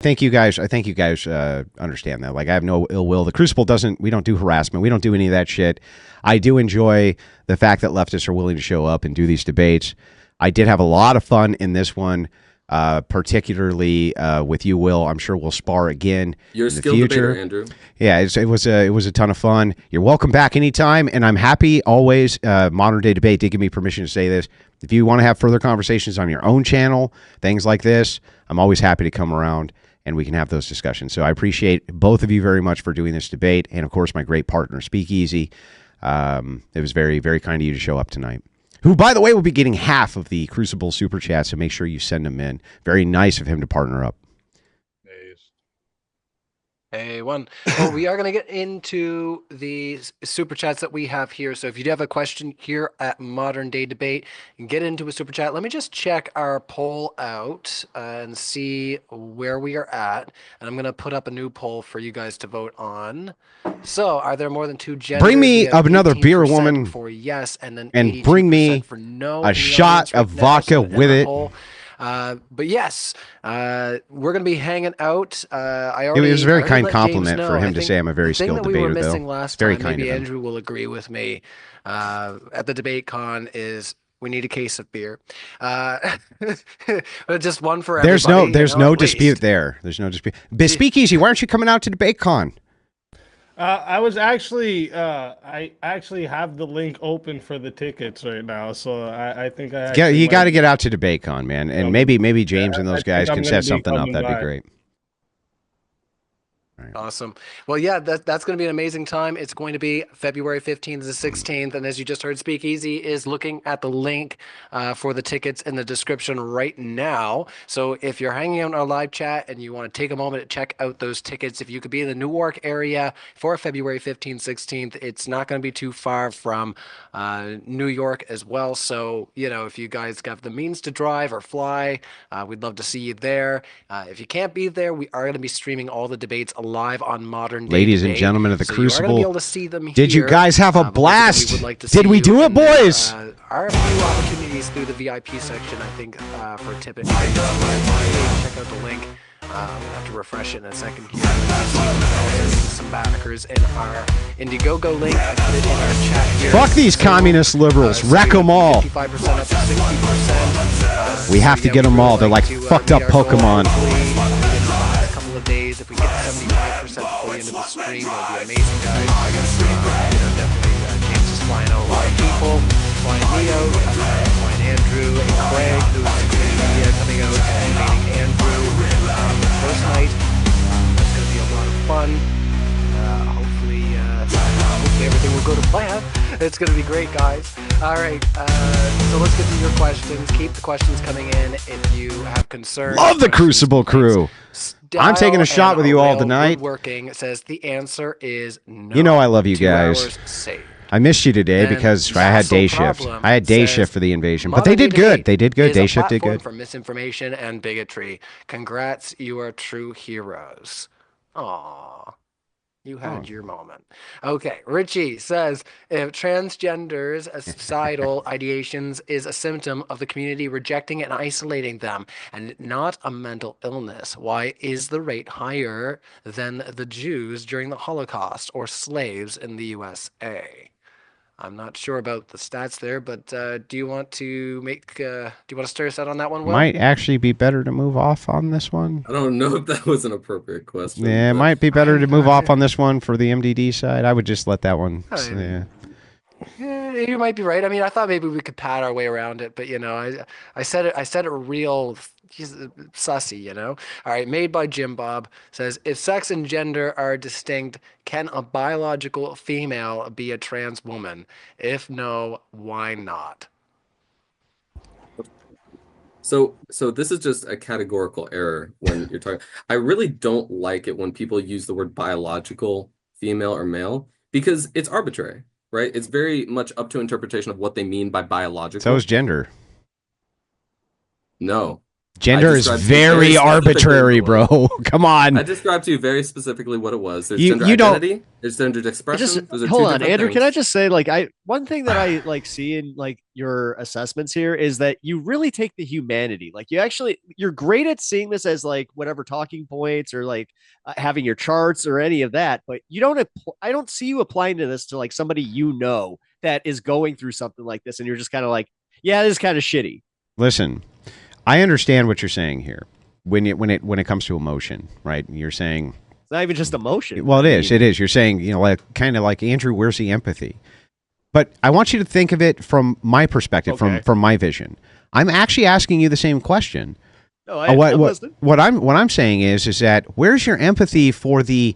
Thank you guys. I think you guys understand that. Like, I have no ill will. The Crucible doesn't. We don't do harassment. We don't do any of that shit. I do enjoy the fact that leftists are willing to show up and do these debates. I did have a lot of fun in this one, particularly with you, Will. I'm sure we'll spar again You're a in the skilled debater, future. Andrew. Yeah, it was a ton of fun. You're welcome back anytime, and I'm happy always. Modern Day Debate did give me permission to say this. If you want to have further conversations on your own channel, things like this, I'm always happy to come around and we can have those discussions. So I appreciate both of you very much for doing this debate, and of course my great partner Speakeasy. It was very, very kind of you to show up tonight. Who, by the way, will be getting half of the Crucible super chat, so make sure you send them in. Very nice of him to partner up. A1. Well, we are going to get into the super chats that we have here. So if you do have a question here at Modern Day Debate, you can get into a super chat. Let me just check our poll out and see where we are at. And I'm going to put up a new poll for you guys to vote on. So are there more than two genders? Bring me another beer, woman. For yes, and then and bring me for no a shot of vodka with it. But yes, we're going to be hanging out. It was a very kind compliment for him to say I'm a very skilled debater, though. The thing that we were missing last very time, kind maybe of him. Andrew will agree with me, at the debate con is we need a case of beer. Just one for everybody. There's no dispute there. There's no dispute. Speakeasy, why aren't you coming out to debate con? I was actually, I actually have the link open for the tickets right now, so I think you got to get out to DebateCon, man, and maybe James and those guys can set something up. That'd be great. Right. Awesome. Well, yeah, that's going to be an amazing time. It's going to be February 15th to 16th. And as you just heard, Speakeasy is looking at the link for the tickets in the description right now. So if you're hanging out in our live chat and you want to take a moment to check out those tickets, if you could be in the Newark area for February 15th, 16th, it's not going to be too far from New York as well. So, if you guys have the means to drive or fly, we'd love to see you there. If you can't be there, we are going to be streaming all the debates live on Modern Day Ladies Debate. and gentlemen of the Crucible, you are going to be able to see them here. Did you guys have a blast? Did we do it, boys? Are a few opportunities through the VIP section, I think, for tipping. Check out the link. We'll have to refresh it in a second here. Some backers in our Indiegogo link. I put it in our chat here. Fuck these communist liberals. Wreck them all. 55% up to 60%. We have to get them all. They're like fucked up Pokemon. Days. If we get 75% before the end of the stream, that would be amazing, guys. Definitely, James is flying out a lot of people. Flying me out, flying Andrew and Craig, who's coming out and meeting Andrew. First night, it's going to be a lot of fun. Hopefully everything will go to plan. It's going to be great, guys. All right, so let's get to your questions. Keep the questions coming in if you have concerns. Love the Crucible crew. I'm taking a shot with you all tonight. Working says the answer is no. I love you guys. I missed you today because I had day shift. I had day shift for the invasion, but they did good. They did good. Day shift did good. For misinformation and bigotry. Congrats, you are true heroes. Aww. You had your moment. Okay, Richie says, if transgenders' societal ideations is a symptom of the community rejecting and isolating them and not a mental illness, why is the rate higher than the Jews during the Holocaust or slaves in the USA? I'm not sure about the stats there, but do you want to stir us out on that one, Will? Might actually be better to move off on this one. I don't know if that was an appropriate question. Yeah, it might be better to move off on this one for the MDD side. I would just let that one. You might be right. I mean, I thought maybe we could pat our way around it, but I said it real sussy, All right, made by Jim Bob says, if sex and gender are distinct, can a biological female be a trans woman? If no, why not? So this is just a categorical error when you're talking. I really don't like it when people use the word biological female or male because it's arbitrary. Right? It's very much up to interpretation of what they mean by biological. So is gender. No. Gender is described to you very very specifically arbitrary, what it bro. Come on. I described to you very specifically what it was. There's You- gender you don't- identity, there's gendered expression. Those are Hold two on, different Andrew. things. Can I just say, like, one thing that I like see in like your assessments here is that you really take the humanity. Like, you're great at seeing this as like whatever talking points or like having your charts or any of that, but you don't. I don't see you applying to this to like somebody that is going through something like this, and you're just kind of like, yeah, this is kind of shitty. Listen, I understand what you're saying here. When it comes to emotion, right? You're saying, It's not even just emotion. well, it I is. mean, It is. You're saying, like kind of like Andrew, where's the empathy? But I want you to think of it from my perspective, Okay. from my vision. I'm actually asking you the same question. No, I'm listening. what I'm saying is that where's your empathy for the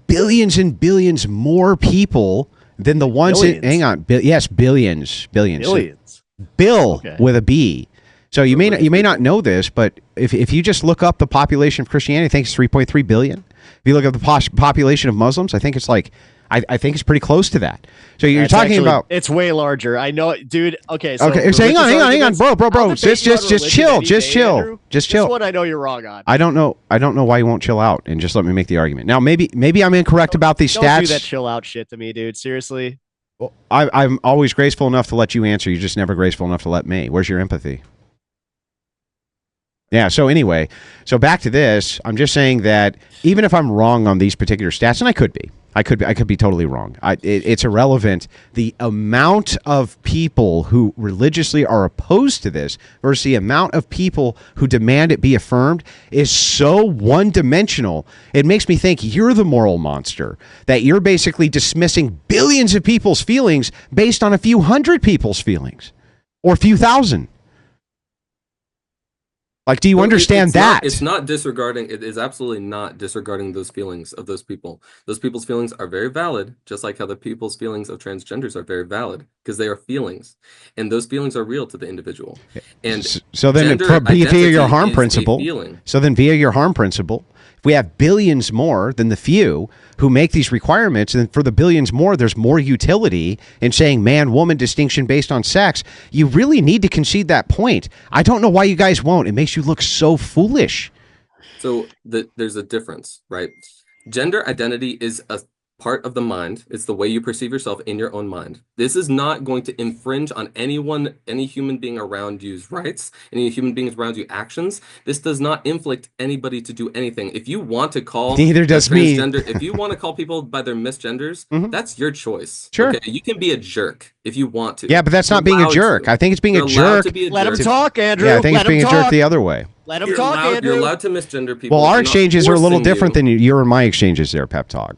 billions and billions more people than the ones that, Billions. hang on, yes, billions. Billions. Bill Okay. with a B. So you may not know this, but if you just look up the population of Christianity, I think it's 3.3 billion. If you look at the population of Muslims, I think it's like I think it's pretty close to that. So you're That's talking actually- about it's way larger. I know, dude. Okay, so okay. So hang on, bro. I'll debate Just you on chill, religion just any day, chill, Andrew. just This chill. one I know you're wrong on. I don't know why you won't chill out and just let me make the argument. Now maybe I'm incorrect about these Don't stats. do that chill out shit to me, dude. Seriously. Well, I'm always graceful enough to let you answer. You're just never graceful enough to let me. Where's your empathy? Yeah. So anyway, so back to this. I'm just saying that even if I'm wrong on these particular stats, and I could be totally wrong. It's irrelevant. The amount of people who religiously are opposed to this versus the amount of people who demand it be affirmed is so one-dimensional. It makes me think you're the moral monster, that you're basically dismissing billions of people's feelings based on a few hundred people's feelings or a few thousand. Like, do you No, understand it's that? It's not disregarding. It is absolutely not disregarding those feelings of those people. Those people's feelings are very valid, just like how the people's feelings of transgenders are very valid, because they are feelings, and those feelings are real to the individual. And So then, gender via identity your harm is a principle, feeling. so then via your harm principle, if we have billions more than the few who make these requirements, and for the billions more, there's more utility in saying man-woman distinction based on sex. You really need to concede that point. I don't know why you guys won't. It makes you look so foolish. So there's a difference, right? Gender identity is a part of the mind. It's the way you perceive yourself in your own mind. This is not going to infringe on any human being around you's rights, any human beings around you actions. This does not inflict anybody to do anything. If you want to call Neither does me. if you want to call people by their misgenders, that's your choice. Sure. Okay? You can be a jerk if you want to. Yeah, but that's You're not being a allowed jerk. to. I think it's being You're a allowed jerk. to be a Let him jerk. talk, Andrew. Yeah, I think Let it's being him a jerk talk. the other way. Let him You're talk, allowed, Andrew. you're allowed to misgender people. Well, our They're not exchanges are a little forcing different you. than your and my exchanges there, Pep Talk.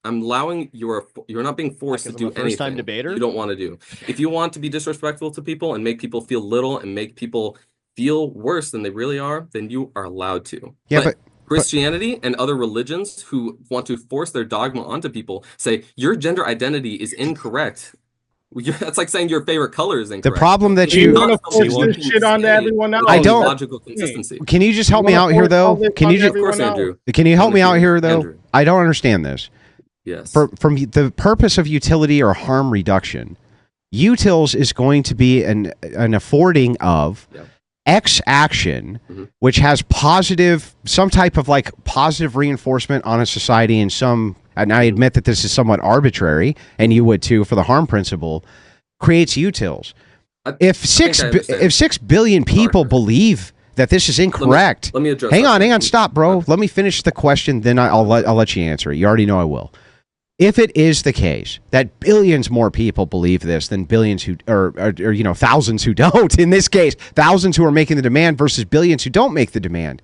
I'm allowing you're not being forced to Because I'm do a first-time anything debater? you don't want to do. If you want to be disrespectful to people and make people feel little and make people feel worse than they really are, then you are allowed to. Yeah, but Christianity and other religions who want to force their dogma onto people say your gender identity is incorrect. That's like saying your favorite color is incorrect. the problem that You you want to Not something force you this can shit onto say everyone else? I with don't- logical consistency. can you just help me You out wanna here force though? all this Can on you just Of course, everyone else? Andrew. can you help me out here though? Andrew. I don't understand this. Yes. From the purpose of utility or harm reduction, utils is going to be an affording of Yep. X action, Mhm. which has some type of like positive reinforcement on a society in some, and I admit that this is somewhat arbitrary, and you would too for the harm principle, creates utils. I If think I understand. 6 billion people Arthur. believe that this is incorrect, Let me address hang that. on, stop, bro. Let me finish the question, then I'll let you answer it. You already know I will. If it is the case that billions more people believe this than billions who, or thousands who don't, in this case, thousands who are making the demand versus billions who don't make the demand,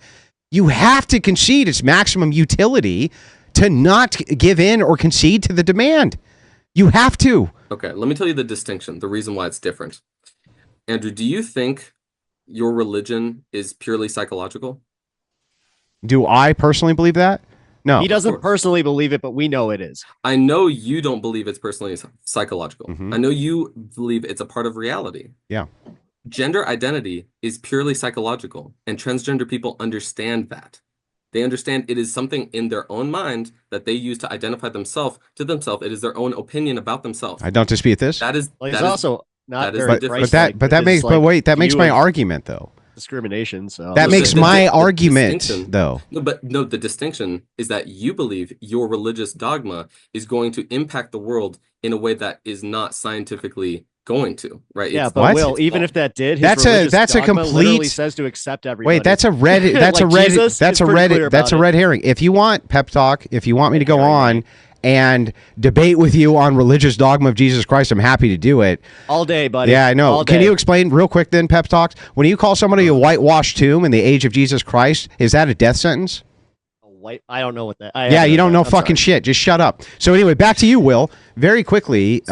you have to concede its maximum utility to not give in or concede to the demand. You have to. Okay, let me tell you the distinction, the reason why it's different. Andrew, do you think your religion is purely psychological? Do I personally believe that? No. He doesn't course. personally believe it, but we know it is. I know you don't believe it's personally psychological. Mhm. I know you believe it's a part of reality. Yeah. Gender identity is purely psychological, and transgender people understand that. They understand it is something in their own mind that they use to identify themselves to themselves. It is their own opinion about themselves. I don't dispute this. That is Well, that he's is- also not that is very the but difference. that Christ-like makes because, like, my you argument though. discrimination. So That No, makes the my argument, distinction- though. No, but no, the distinction is that you believe your religious dogma is going to impact the world in a way that is not scientifically going to, right? yeah, It's- but What? Will, it's even all- if that did, his That's a- religious that's a dogma literally complete- says to accept everybody. Wait, that's a red. That's a Like red. Jesus That's is a pretty clear red. That's a about it. red herring. If you want pep talk, if you want me to go herring, on and debate with you on religious dogma of Jesus Christ, I'm happy to do it. all day, buddy. Yeah, I know. All Can day. you explain real quick then, pep talks? When you call somebody a whitewashed tomb in the age of Jesus Christ, is that a death sentence? White? I don't know what that. Yeah, you don't know fucking shit. Just shut up. So anyway, back to you, Will. Very quickly,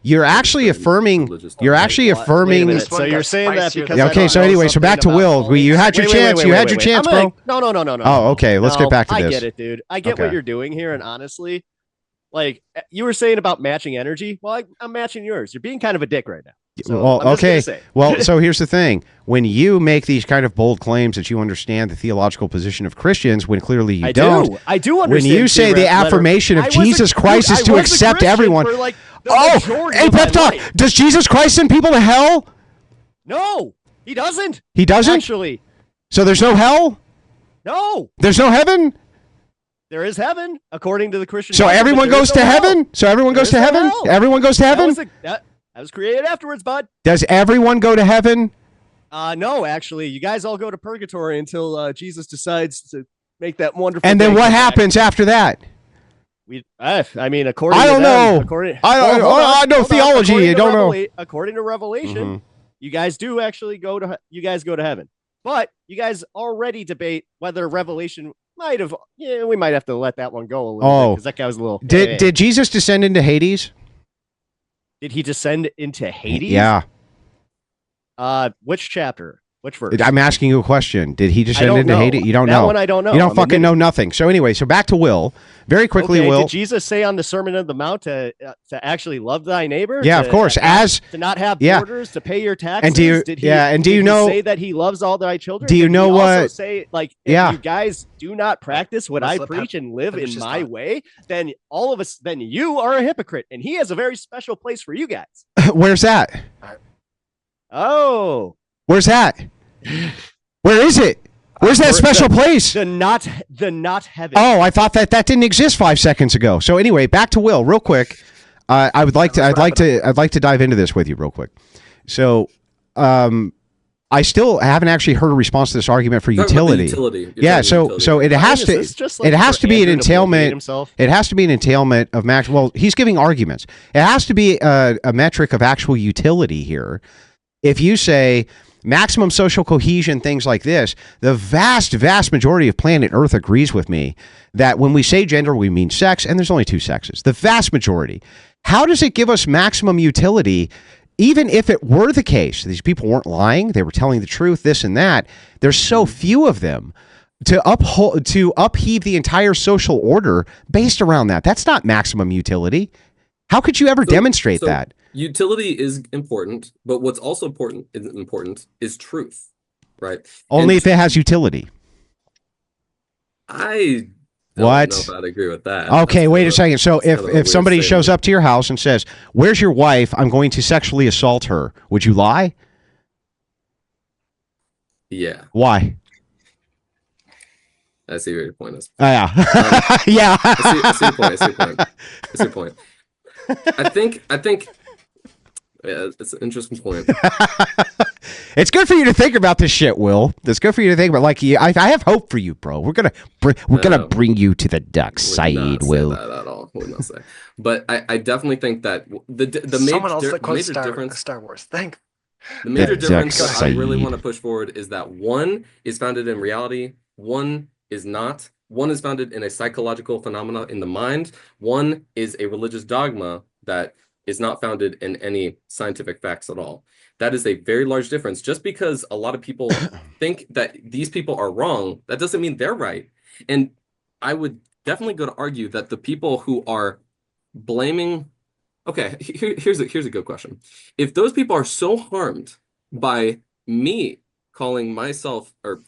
you're actually affirming. You're actually Wait a affirming. minute. This So one you're got saying that spicier because Yeah, than okay, I that. so know anyway, so something back to about Will. all You these- had your Wait, chance. wait, You wait, had wait, your wait. chance, I'm bro. gonna- No. Oh, okay. Let's get back to I this. get it, dude. I get Okay. what you're doing here, and honestly, like you were saying about matching energy. Well, I'm matching yours. You're being kind of a dick right now. So Well, I'm just gonna okay. say. Well, so here's the thing: when you make these kind of bold claims that you understand the theological position of Christians, when clearly you I don't. do. I do When understand. you say the affirmation of Jesus Christ is to accept everyone. Oh, hey, pep talk. Does Jesus Christ send people to hell? No, he doesn't. He doesn't. Actually, So there's no hell. no. There's no heaven. There is heaven according to the Christian. So Bible, but everyone there goes is to no hell. heaven. So everyone There goes is to no heaven. hell. Everyone goes to That heaven. was created afterwards, bud. Does everyone go to heaven? No, actually, you guys all go to purgatory until Jesus decides to make that wonderful. And then day what come back. happens after that? I mean, according I to don't them, know. According, I don't- Hold on, I know hold on. theology, According I to don't know. According to Revelation, Mhm. you guys do actually go to. You guys go to heaven, but you guys already debate whether Revelation might have. Yeah, we might have to let that one go a little Oh. because that guy was a little. Did Jesus descend into Hades? Did he descend into Hades? Yeah. Which chapter? Which verse? I'm asking you a question. Did he I descend don't into know. Hades? You don't That know. one I don't know. You don't I'm fucking admitting- know nothing. So anyway, so back to Will. Very quickly, Okay, Will. did Jesus say on the Sermon on the Mount to actually love thy neighbor? Yeah, of course. To not have Yeah. borders, to pay your taxes. And do you- did he, yeah, and do did you he know- say that he loves all thy children? Do you Did know he also what- say like if Yeah. you guys do not practice what Let's I let preach and live finish in his my thought. way, then all of us, then you are a hypocrite, and he has a very special place for you guys. Where's that? Oh, Where's that? Where is it? Where's that Where- special place? the not heaven. Oh, I thought that didn't exist 5 seconds ago. So anyway, back to Will, real quick. I would like to. I'd like to dive into this with you real quick. So, I still haven't actually heard a response to this argument for Talking about the utility. utility. You're Yeah. talking So utility. so it Ryan, has is to. this just like It has for to be an Andrew to placate entailment. himself? It has to be an entailment of max. Well, he's giving arguments. It has to be a metric of actual utility here. If you say maximum social cohesion, things like this, the vast majority of planet Earth agrees with me that when we say gender, we mean sex, and there's only two sexes. The vast majority. How does it give us maximum utility? Even if it were the case, these people weren't lying, they were telling the truth, this and that. There's so few of them to upheave the entire social order based around that. That's not maximum utility. How could you ever demonstrate So that? Utility is important, but what's also important is truth, right? Only And if it has utility. I don't What? know if I'd agree with that. Okay, wait a That's second. So that's kind of a if weird somebody shows statement. up to your house and says, "Where's your wife? I'm going to sexually assault her," would you lie? Yeah, Why? I see where your point is. Yeah. Yeah. I see your point. I see your point. I see your point. I think. Yeah, it's an interesting point. It's good for you to think about this shit, Will. It's good for you to think about. Like, I have hope for you, bro. We're gonna No. bring you to the dark Would side, not say Will. that at all. Would not say. But I definitely think that the Someone else major, that quotes major difference Star Wars. Thank. the major The difference dark that I really side. want to push forward is that one is founded in reality, one is not. One is founded in a psychological phenomena in the mind. One is a religious dogma that is not founded in any scientific facts at all. That is a very large difference. Just because a lot of people think that these people are wrong, that doesn't mean they're right. And I would definitely go to argue that the people who are blaming, okay, here's a good question. If those people are so harmed by me calling myself, or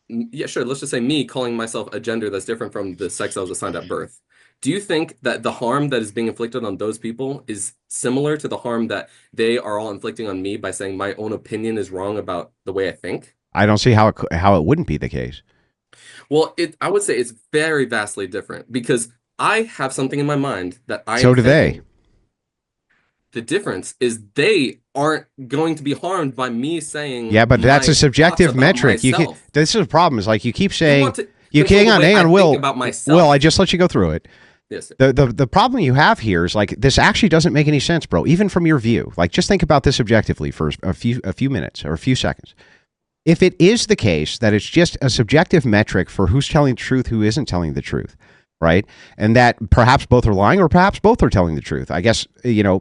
yeah, sure, let's just say me calling myself a gender that's different from the sex I was assigned at birth, Do you think that the harm that is being inflicted on those people is similar to the harm that they are all inflicting on me by saying my own opinion is wrong about the way I think? I don't see how it wouldn't be the case. Well, I would say it's very vastly different because I have something in my mind that I So am do they. thinking. The difference is they aren't going to be harmed by me saying. Yeah, but that's my a subjective thoughts about metric. You can, myself. this is a problem. Is like you keep You saying want to you control the way hang I on, think Will. about myself. Will, I just let you go through it. Yes, sir. The problem you have here is like this actually doesn't make any sense, bro. Even from your view, like just think about this objectively for a few minutes or a few seconds. If it is the case that it's just a subjective metric for who's telling the truth, who isn't telling the truth, right? And that perhaps both are lying or perhaps both are telling the truth. I guess,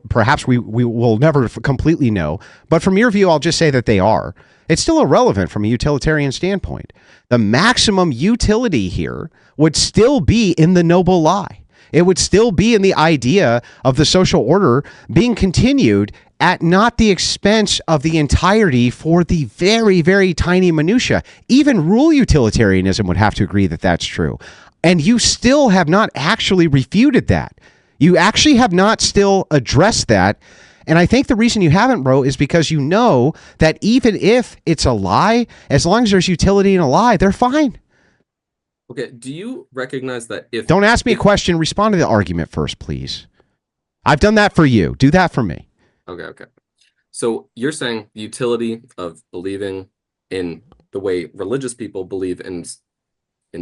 perhaps we will never completely know. But from your view, I'll just say that they are. It's still irrelevant from a utilitarian standpoint. The maximum utility here would still be in the noble lie. It would still be in the idea of the social order being continued at not the expense of the entirety for the very, very tiny minutia. Even rule utilitarianism would have to agree that that's true. And you still have not actually refuted that. You actually have not still addressed that. And I think the reason you haven't, bro, is because you know that even if it's a lie, as long as there's utility in a lie, they're fine. Okay, do you recognize that if... Don't ask me a question. Respond to the argument first, please. I've done that for you. Do that for me. Okay. So you're saying the utility of believing in the way religious people believe in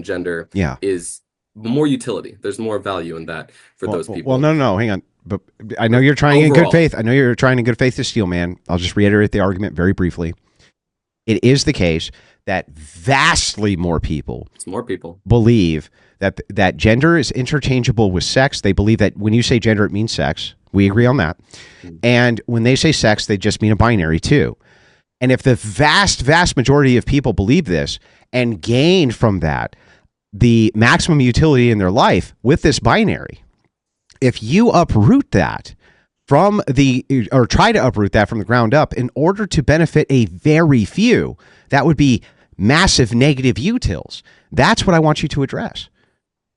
gender is more utility. There's more value in that for those people. Well, no, hang on. But I know you're trying in good faith. I know you're trying in good faith to steal, man. I'll just reiterate the argument very briefly. It is the case that vastly more people believe that gender is interchangeable with sex. They believe that when you say gender, it means sex. We agree on that. And when they say sex, they just mean a binary too. And if the vast majority of people believe this and gain from that the maximum utility in their life with this binary, if you uproot that or try to uproot that from the ground up in order to benefit a very few, that would be massive negative utils. That's what I want you to address.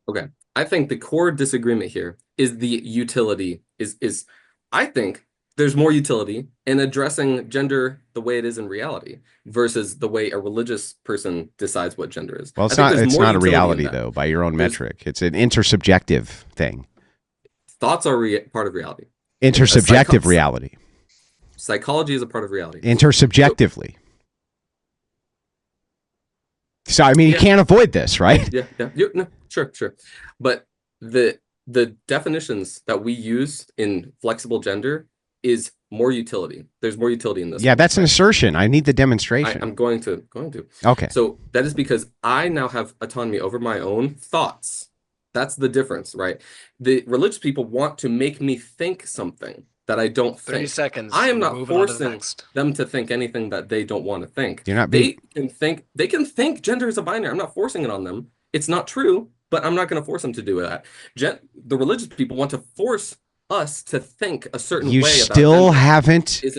Okay. I think the core disagreement here is the utility is I think there's more utility in addressing gender the way it is in reality versus the way a religious person decides what gender is. Well, it's not a reality though, by your own metric. It's an intersubjective thing. Thoughts are part of reality. Intersubjective reality. Psychology is a part of reality. Intersubjectively. So I mean, you can't avoid this, right? Yeah. No, sure. But the definitions that we use in flexible gender is more utility. There's more utility in this. Yeah, that's an assertion. I need the demonstration. I'm going to. Okay. So that is because I now have autonomy over my own thoughts. That's the difference, right? The religious people want to make me think something that I don't think. 30 seconds. I am not forcing them to think anything that they don't want to think. They can think gender is a binary. I'm not forcing it on them. It's not true, but I'm not going to force them to do that. The religious people want to force us to think a certain way about gender.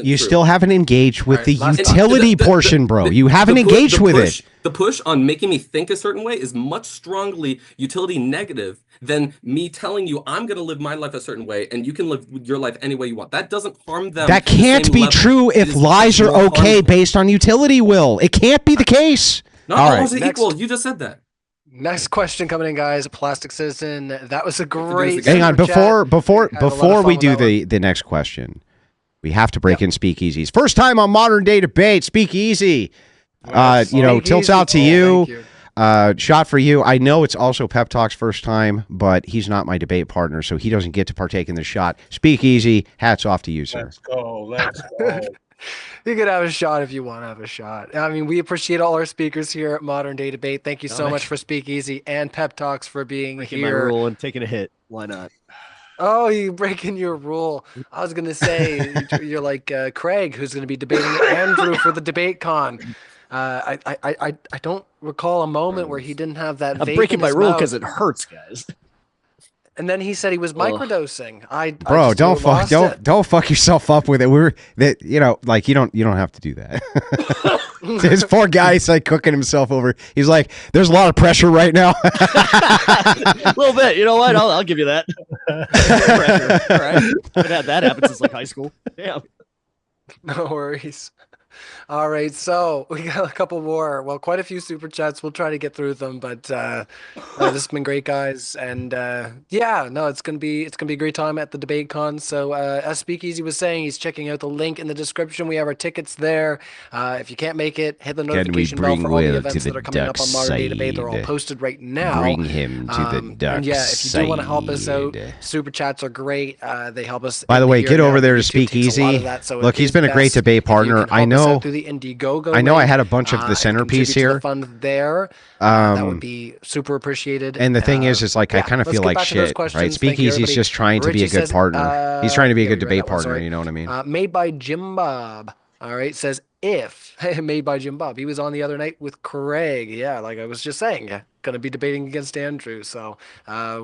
You still haven't engaged with the utility portion, bro. You haven't engaged with it. The push on making me think a certain way is much strongly utility negative than me telling you I'm going to live my life a certain way and you can live your life any way you want. That doesn't harm them. That can't be true if lies are okay based on utility, Will. It can't be the case. Not all are equal. You just said that. Next question coming in, guys. Plastic Citizen. That was a great. Hang on, before we do the next question, we have to break in Speakeasies. First time on Modern Day Debate. Speakeasy. Tilts out to you. Shot for you. I know it's also Pep Talk's first time, but he's not my debate partner, so he doesn't get to partake in the shot. Speakeasy. Hats off to you, sir. Let's go. You could have a shot if you want to have a shot. I mean, we appreciate all our speakers here at Modern Day Debate. Thank you so much for Speakeasy and Pep Talks for being breaking here. My rule and taking a hit. Why not? Oh, you breaking your rule. I was going to say, you're like Craig, who's going to be debating Andrew for the debate con. I don't recall a moment where he didn't have that. I'm breaking my rule because it hurts, guys. And then he said he was microdosing. I Bro, just don't lost it. don't fuck yourself up with it. We're that like you don't have to do that. This poor guy's like cooking himself over. He's like, there's a lot of pressure right now. A little bit. You know what? I'll give you that. Pressure. All right. I've had that happen since like high school. Damn. No worries. All right, so we got a couple more. Well, quite a few super chats. We'll try to get through them, but this has been great, guys. And yeah, no, it's gonna be a great time at the debate con. So as Speakeasy was saying, he's checking out the link in the description. We have our tickets there. If you can't make it, hit the notification bell for all the events that are coming up on Modern Day Debate. They're all posted right now. Bring him to the dark and yeah, if you do want to help us out, side. super chats are great. They help us. By the way, year get over now. there to YouTube takes a lot Speakeasy. of that, so Look, it he's is been a great best debate if you partner. can I help us out know. through the Indiegogo I know. I link, had a bunch of the and centerpiece contribute to here. the fund there. That would Um, be super appreciated. and the thing is like I yeah, kind of let's feel get like back to those shit, questions. right? Thank you, Speakeasy's just trying to be a Richie good says, partner. He's trying to be a yeah, good we read debate that one, partner. sorry. You know what I mean? Made by Jim Bob. All right, says if made by Jim Bob. He was on the other night with Craig. Yeah, like I was just saying, yeah, gonna be debating against Andrew. So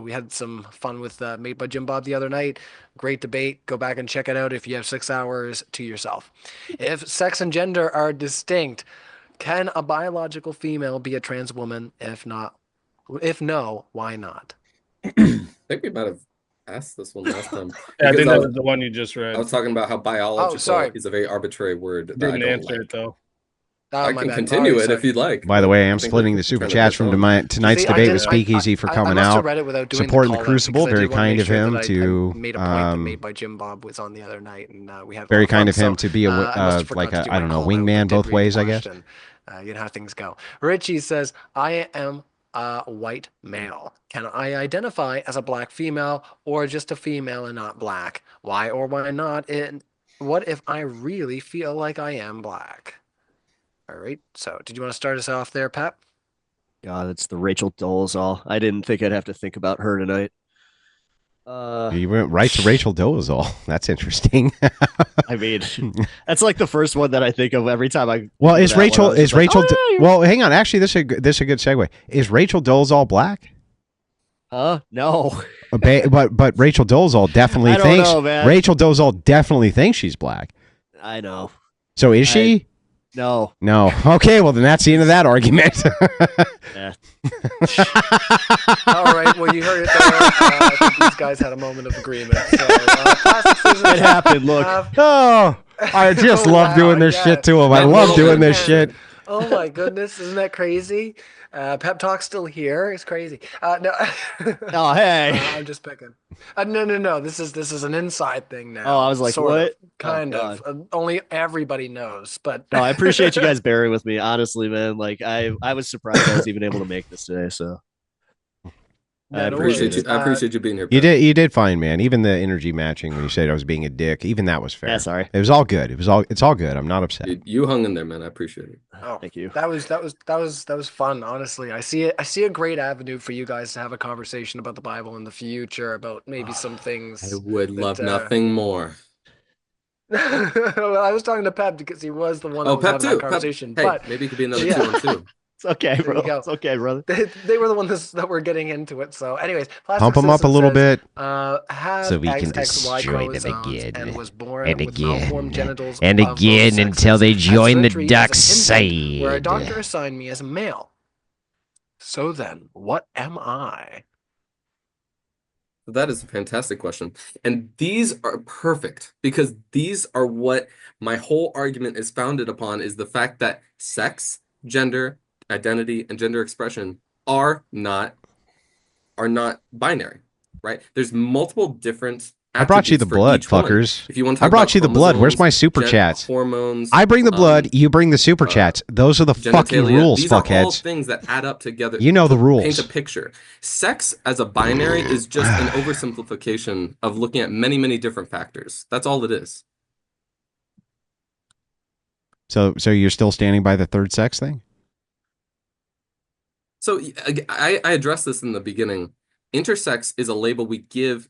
we had some fun with Made by Jim Bob the other night. Great debate. Go back and check it out if you have 6 hours to yourself. If sex and gender are distinct, can a biological female be a trans woman? If no, why not? I think we might have asked this one last time. Yeah, I Because think I that was- was the one you just read. I was talking about how biological sorry. is a very arbitrary word that I Didn't don't answer like. it though. Oh, I my can bad. continue All right, it sorry. if you'd like. By the way, I am think splitting we're the super trying to chats get from going. tonight's See, I debate did- with Speakeasy for coming I must out. have read it without doing supporting the call-out Crucible, because I very did wanna kind make of sure him that I to, made a point that um, Made by Jim Bob was on the other night, and we had a Very lot kind of fun. him to be a I must have like forgot to a do I my don't know call-out, but wingman did both read the ways, I guess. question. You know how things go. Richie says, "I am a white male. Can I identify as a black female or just a female and not black? Why or why not? And what if I really feel like I am black?" All right. So, did you want to start us off there, Pat? God, it's the Rachel Dolezal. I didn't think I'd have to think about her tonight. You went right to Rachel Dolezal. That's interesting. I mean, that's like the first one that I think of every time I. Well, think of is that one. I Rachel was is just like, Rachel? "Oh, yeah, you're-" Well, hang on. Actually, this is a good segue. Is Rachel Dolezal black? Huh? No. But Rachel Dolezal definitely I don't thinks know, man. Rachel Dolezal definitely thinks she's black. I know. So is she? No. No. Okay. Well, then that's the end of that argument. Yeah. All right. Well, you heard it there. I think these guys had a moment of agreement. So, plastic scissors, It happened. Look. Oh, I just Oh, love wow, doing this yeah. shit to him. I That love little doing this man. shit. Oh my goodness, isn't that crazy? Pep Talk's still here. It's crazy. No, Oh, hey. I'm just picking. No. This is an inside thing now. Oh, I was like, sort what? of, kind Oh, of. Only everybody knows, but No, I appreciate you guys bearing with me. Honestly, man. Like I was surprised I was even able to make this today. So Yeah, I no appreciate worries. it. I appreciate you being here. You Pat. you did fine, man. Even the energy matching when you said I was being a dick, even that was fair. Yeah, sorry. It was all good. It's all good. I'm not upset. Dude, you hung in there, man. I appreciate it. Oh, Thank you. that was fun. Honestly, I see a great avenue for you guys to have a conversation about the Bible in the future, about maybe some things. I would love that, nothing more. Well, I was talking to Pep because he was the one that Oh, was Pep having too. that Pep, conversation. hey, But maybe it could be another Yeah. 2 on 2. It's okay, There you bro. go. It's okay, brother. they were the ones that were getting into it. So, anyways, Pump them up a little bit. Have So we can XXY destroy them chromosomes again, and was born and with again, malformed genitals and of both again sexes. until they Had join the surgery dark as an infant, where a side. doctor assigned me as a male. So then, what am I? That is a fantastic question. And these are perfect because these are what my whole argument is founded upon is the fact that sex, gender, identity, and gender expression are not binary, right? There's multiple different I brought you the attributes for blood, each one. fuckers. If you want to I talk brought about you the blood. Where's my chromosomes, super chats? hormones, I bring the blood. You bring the super chats. Those are the fucking genitalia, rules, these are all fuckheads. things that add up together. You know the to rules. Paint a picture. Sex as a binary is just an oversimplification of looking at many, many different factors. That's all it is. So you're still standing by the third sex thing? So I addressed this in the beginning. Intersex is a label we give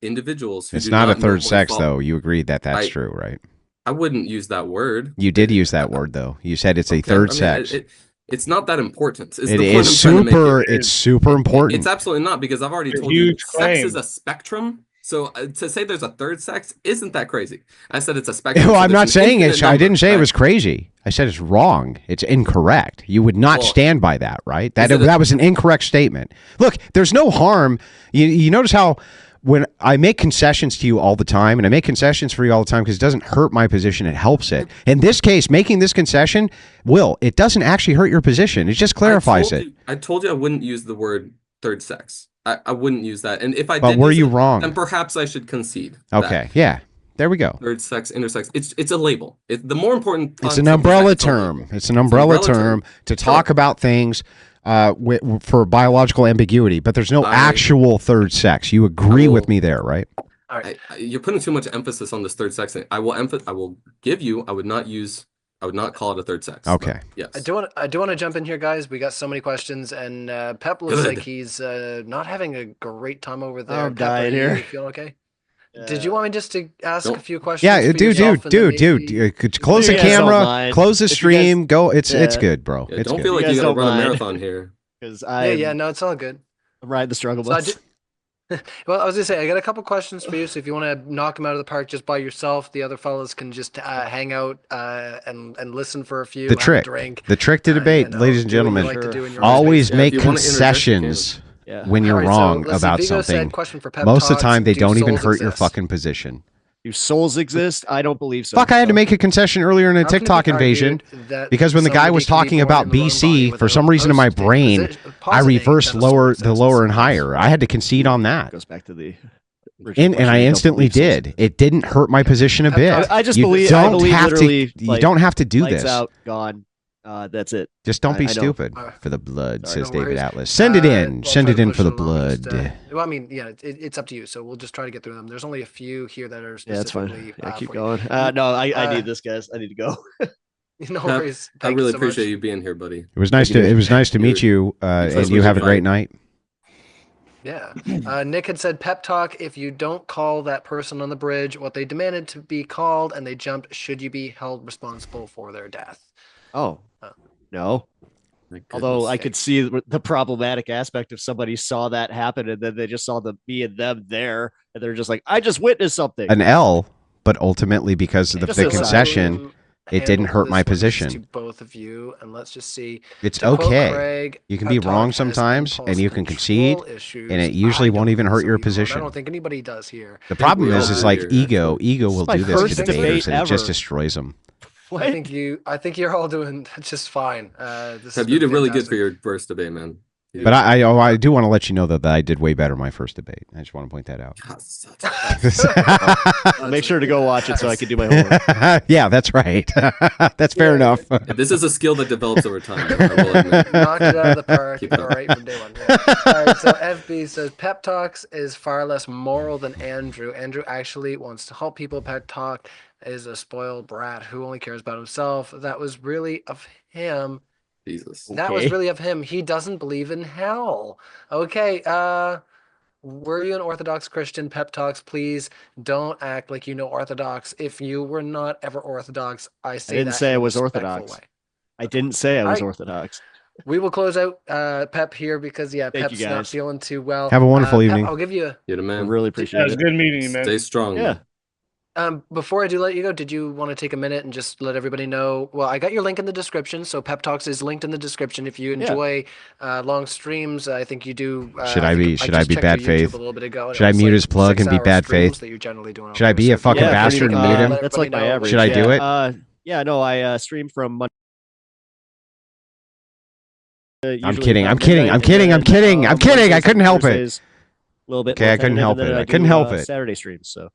individuals who It's do not a third normally sex, fall- though. You agreed that that's I- true, right? I wouldn't use that word. You did use that word, though. You said it's a Okay, third I mean, sex. It's not that important. It is super. It's super important. It's absolutely not, because I've already It's a told you huge sex claim. is a spectrum. So to say there's a third sex isn't that crazy. I said it's a spectrum. Well, so I'm there's not an saying infinite it's. I number, didn't say it right? was crazy. I said it's wrong. It's incorrect. You would not Well, stand by that, right? That is it a- that was an incorrect statement. Look, there's no harm. You notice how when I make concessions to you all the time, and I make concessions for you all the time because it doesn't hurt my position, it helps it. In this case, making this concession, it doesn't actually hurt your position. It just clarifies it. I told you I wouldn't use the word third sex. I wouldn't use that. And if I But did were use you it, wrong? then perhaps I should concede. that Okay, yeah, there we go. Third sex, intersex. It's a label. The more important. It's concept an is umbrella actual label. term. It's an umbrella term to talk about things for biological ambiguity, but there's no actual third sex. You agree with me there, right? All right. You're putting too much emphasis on this third sex thing. I will give you. I would not call it a third sex. Okay. Yes. I do want to jump in here, guys. We got so many questions, and Pep looks like he's not having a great time over there. I'm Pep, dying you here. feeling okay? Did you want me just to ask Nope. a few questions? Yeah, for yourself, and then maybe- dude. Close the If you guys don't camera, mind. close the If you stream. Go. It's Yeah. good, bro. Yeah, It's don't good. feel like You you guys gotta don't run a mind. marathon here. because Yeah, no, it's all good. I'm riding the struggle So I bus. did- Well, I was gonna say I got a couple questions for you. So if you want to knock them out of the park just by yourself, the other fellas can just hang out and listen for a few. The have a trick. drink. The trick to debate, you know, ladies and do what you gentlemen. like to do in your own Always space. make if you wanna interject, you can. concessions Yeah. when you're All right, so wrong let's see, about Vigo said, something. question for Pep Most of the Talks, time, they do don't even souls hurt your exist? fucking position. Do souls exist? I don't believe so. Fuck, I had to make a concession earlier in a How can it be TikTok invasion argued that because when the guy somebody was can be talking born about in the wrong BC, body for without some reason in my posting brain, position- I positing reversed that a soul the exists? lower and higher. I had to concede on that. Goes back to the And I instantly did. It didn't hurt my position a bit. I just You believe. don't I believe have to. literally. You don't have to do lights this. out, gone. That's it. Just don't I be know. stupid Uh, for the blood, sorry, says no David worries. Atlas. Send it in. We'll Send try it to in push for the along, just, blood. well, I mean, yeah, it's up to you. So we'll just try to get through them. There's only a few here that are Yeah, that's fine. specifically. Yeah, keep for you. going. No, I Uh, need this, guys. I need to go. No Pep, worries. I Thank you really so appreciate much. you being here, buddy. It was nice Thank you. to. It was nice to meet you, and trust you me, have a you're great fine. night. Yeah. Nick had said, Pep Talk, if you don't call that person on the bridge what they demanded to be called and they jumped, should you be held responsible for their death? Oh, Oh. no. My Although goodness. I could see the problematic aspect if somebody saw that happen and then they just saw me and them there and they're just like, I just witnessed something. An L, but ultimately because of the Just a concession, it didn't Handle hurt my this one position. To both of you, and let's just see. it's To quote okay. Craig, You can Pep be Talk wrong has sometimes, and you impulse can concede, control issues. and it usually I won't don't even think hurt so your either. I position. don't think anybody does here. The problem we all is do like here, ego. Ego will my do this first to debate debaters, and it just ever. destroys them. What? I think you're all doing just fine. This Pep, has you been did really good fantastic. for your first debate, man. You But did- I do want to let you know that I did way better my first debate. I just want to point that out. God, such- Make sure to go watch it so I can do my homework. Yeah, that's right. That's fair enough. This is a skill that develops over time. I will admit. Knocked it out of the park. Keep it All up. right, from day one. Yeah. All right, so FB says Pep Talks is far less moral than Andrew. Andrew actually wants to help people. Pep Talk is a spoiled brat who only cares about himself. That was really of him. Jesus. That was Okay. really of him. He doesn't believe in hell. Okay, were you an Orthodox Christian? Pep Talks, please don't act like you know Orthodox. If you were not ever Orthodox, I say didn't that say in I a was respectful Orthodox. way. I didn't say I was I- Orthodox. We will close out Pep here because Thank you, Pep's not guys. feeling too well. Have a wonderful Pep, evening. I'll give you You're the I man. really Yeah, appreciate it's it. good meeting you, man. Stay strong. Yeah. before I do let you go, did you want to take a minute and just let everybody know? Well, I got your link in the description, so Pep Talks is linked in the description. If you Yeah. enjoy long streams, I think you do. Should I be just bad checked your YouTube faith? a little bit ago, and Should it I was mute like his plug and be 6-hour bad streams faith? that you're generally doing Should I over be there. a fucking So if you bastard wanna and mute him? let That's like everybody my know- average. Should I do yeah. it? Yeah, no, I stream from Monday. I'm kidding. I'm kidding. I'm kidding. I'm kidding. I'm kidding. I couldn't help it. A little bit. Okay, more I couldn't tentative, help and then it. I do, couldn't help it. Saturday streams. So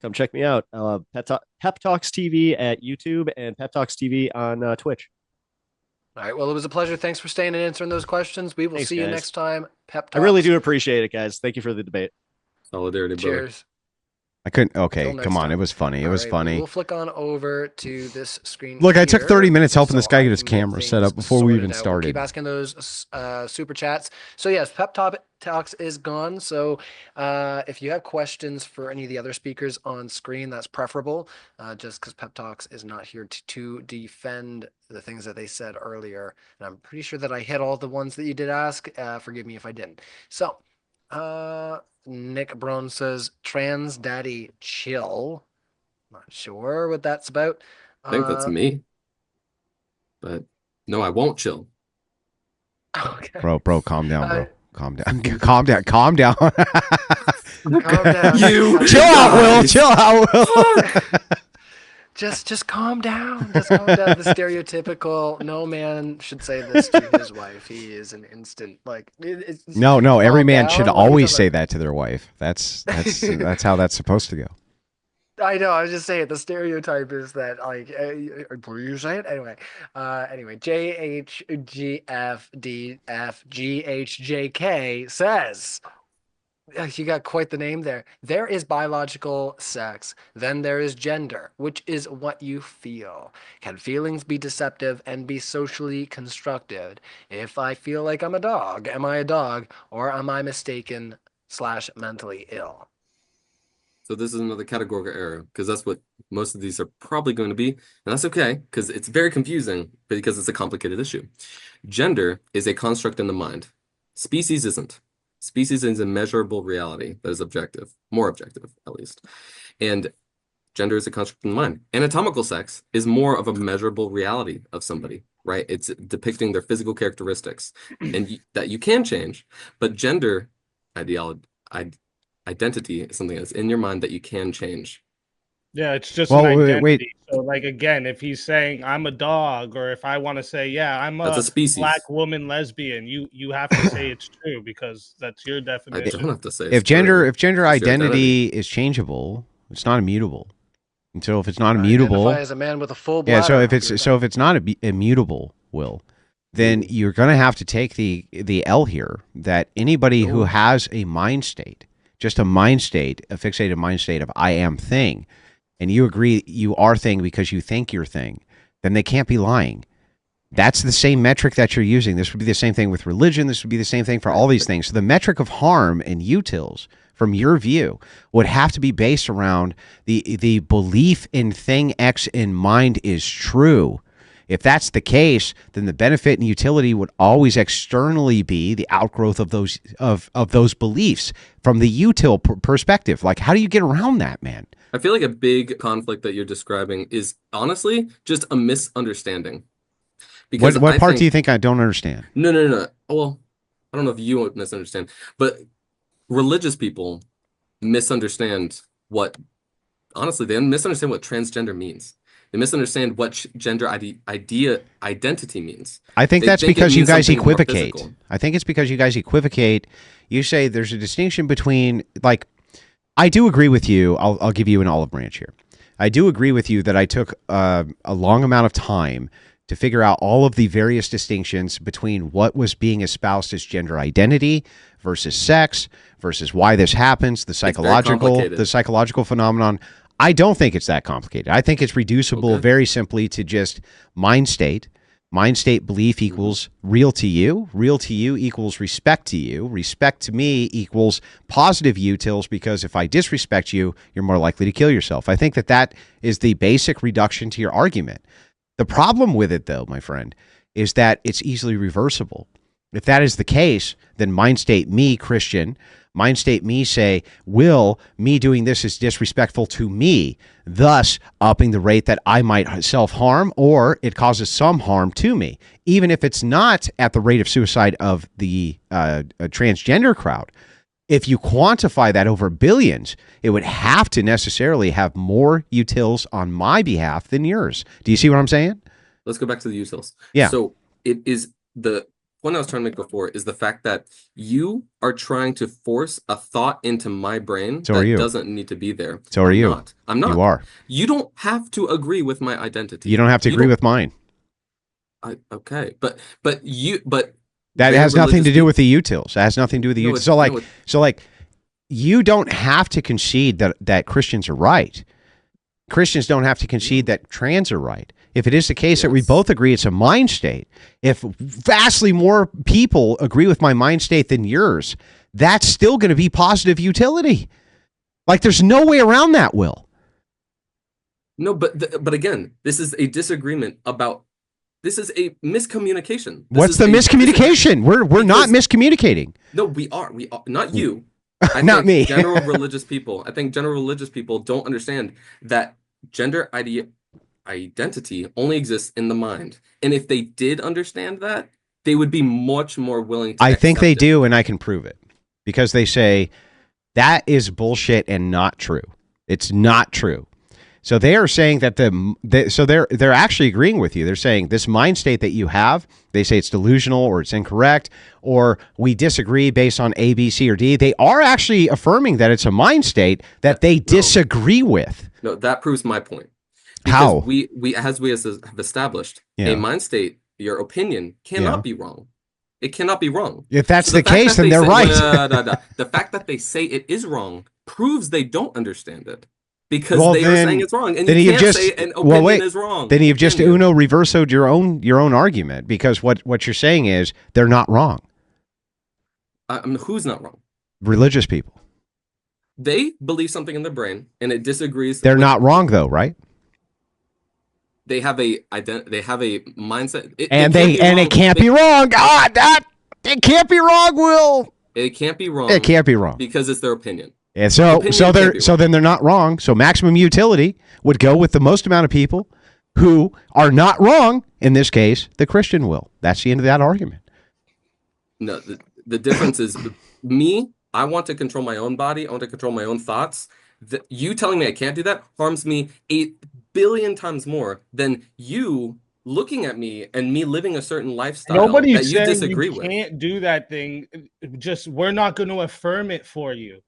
come check me out. Pep Talks TV at YouTube and Pep Talks TV on Twitch. All right. Well, it was a pleasure. Thanks for staying and answering those questions. We will Thanks, see you guys. next time. Pep I really Talks. do appreciate it, guys. Thank you for the debate. Solidarity, brother. Cheers. I couldn't. Okay, Till next come on. time. It was funny. It All was right, funny. We'll flick on over to this screen. Look, I took here, 30 minutes just helping this so guy I get his can camera set things up before we sorted even out. We'll started. keep asking those super chats. So yes, Pep Talks is gone. So if you have questions for any of the other speakers on screen, that's preferable. Just because Pep Talks is not here to defend the things that they said earlier, and I'm pretty sure that I hit all the ones that you did ask. Forgive me if I didn't. So. Nick Brown says, "Trans daddy chill." Not sure what that's about. I think that's me. But no, I won't chill. Okay. Bro, calm down, bro. Calm down. Calm down. Calm down. Calm down. You Chill out, Will. Chill out, Will. Just calm down. Just calm down. The stereotypical no man should say this to his wife. He is an instant No, every calm man down. should What are you always talking say about? that to their wife. That's how that's supposed to go. I know. I was just saying the stereotype is that what you say it anyway. Anyway, JHGFDFGHJK says. You got quite the name there. There is biological sex. Then there is gender, which is what you feel. Can feelings be deceptive and be socially constructed? If I feel like I'm a dog, am I a dog, or am I mistaken / mentally ill? So this is another categorical error because that's what most of these are probably going to be. And that's okay because it's very confusing because it's a complicated issue. Gender is a construct in the mind. Species isn't. Species is a measurable reality that is objective, more objective at least. And gender is a construct in the mind. Anatomical sex is more of a measurable reality of somebody, right? It's depicting their physical characteristics and that you can change. But gender identity is something that's in your mind that you can change. Yeah, it's just Well, an wait, identity. So, like, again, if he's saying I'm a dog, or if I want to say, yeah, I'm That's a a species. black woman lesbian, you have to say it's true because that's your I definition. don't have to say If it's gender true. if gender It's your identity is changeable, it's not immutable. And so if it's not I immutable, identify as a man with a full yeah. bladder. So if it's not immutable, Will, then you're going to have to take the L here that anybody who has a mind state, just a mind state, a fixated mind state of I am thing, and you agree you are thing because you think you're thing, then they can't be lying. That's the same metric that you're using. This would be the same thing with religion. This would be the same thing for all these things. So the metric of harm and utils, from your view, would have to be based around the belief in thing X in mind is true. If that's the case, then the benefit and utility would always externally be the outgrowth of those beliefs from the util perspective. Like, how do you get around that, man? I feel like a big conflict that you're describing is honestly just a misunderstanding. Because What I part think, do you think I don't understand? No. Well, I don't know if you would misunderstand, but religious people misunderstand honestly, they misunderstand what transgender means. They misunderstand what gender identity means. I think They that's think it because you means guys something more equivocate. physical. I think it's because you guys equivocate. You say there's a distinction between, like, I do agree with you. I'll give you an olive branch here. I do agree with you that I took a long amount of time to figure out all of the various distinctions between what was being espoused as gender identity versus sex versus why this happens, the psychological phenomenon. I don't think it's that complicated. I think it's reducible very simply to just mind state. Mind state belief equals real to you. Real to you equals respect to you. Respect to me equals positive utils, because if I disrespect you, you're more likely to kill yourself. I think that is the basic reduction to your argument. The problem with it, though, my friend, is that it's easily reversible. If that is the case, then mind state me, Christian, mind state me say, Will, me doing this is disrespectful to me, thus upping the rate that I might self-harm, or it causes some harm to me, even if it's not at the rate of suicide of the transgender crowd. If you quantify that over billions, it would have to necessarily have more utils on my behalf than yours. Do you see what I'm saying? Let's go back to the utils. Yeah. So it is the point I was trying to make before is the fact that you are trying to force a thought into my brain that doesn't need to be there. So are you. I'm not. You are. You don't have to agree with my identity. You don't have to agree with mine. Okay. But that has nothing to do with the utils. It has nothing to do with the utils. So you don't have to concede that Christians are right. Christians don't have to concede that trans are right. If it is the case that we both agree it's a mind state, if vastly more people agree with my mind state than yours, that's still going to be positive utility. Like, there's no way around that, Will. No, but again, this is a disagreement about. This is a miscommunication. What's the miscommunication? We're not miscommunicating. No, we are not you. Not me. General religious people. I think general religious people don't understand that gender identity only exists in the mind. And if they did understand that, they would be much more willing to I think they accept it. do, and I can prove it. Because they say that is bullshit and not true. It's not true. So they are saying that they're actually agreeing with you. They're saying this mind state that you have, they say it's delusional or it's incorrect, or we disagree based on A, B, C, or D. They are actually affirming that it's a mind state that they disagree with. No, that proves my point. How? We have established, Yeah. a mind state, your opinion cannot be wrong. It cannot be wrong. If that's So the case, then they're right. The fact that they say it is wrong proves they don't understand it. Because Well, they are then- saying it's wrong, and then you you've can't just- say an well, opinion wait. is wrong. Then you've just Can you? Uno reversoed your own argument, because what you're saying is they're not wrong. Who's not wrong? Religious people. They believe something in their brain, and it disagrees. They're with- not wrong though, right? They have a mindset, And it can't be wrong. God, it can't be wrong, Will. It can't be wrong. It can't be wrong. because it's their opinion. And so Opinion so can't be then they're not wrong. So maximum utility would go with the most amount of people who are not wrong. In this case, the Christian will. That's the end of that argument. No, the difference is me. I want to control my own body. I want to control my own thoughts. You telling me I can't do that harms me 8 billion times more than you looking at me and me living a certain lifestyle that Nobody's you saying disagree you with. can't do that thing. Just we're not going to affirm it for you.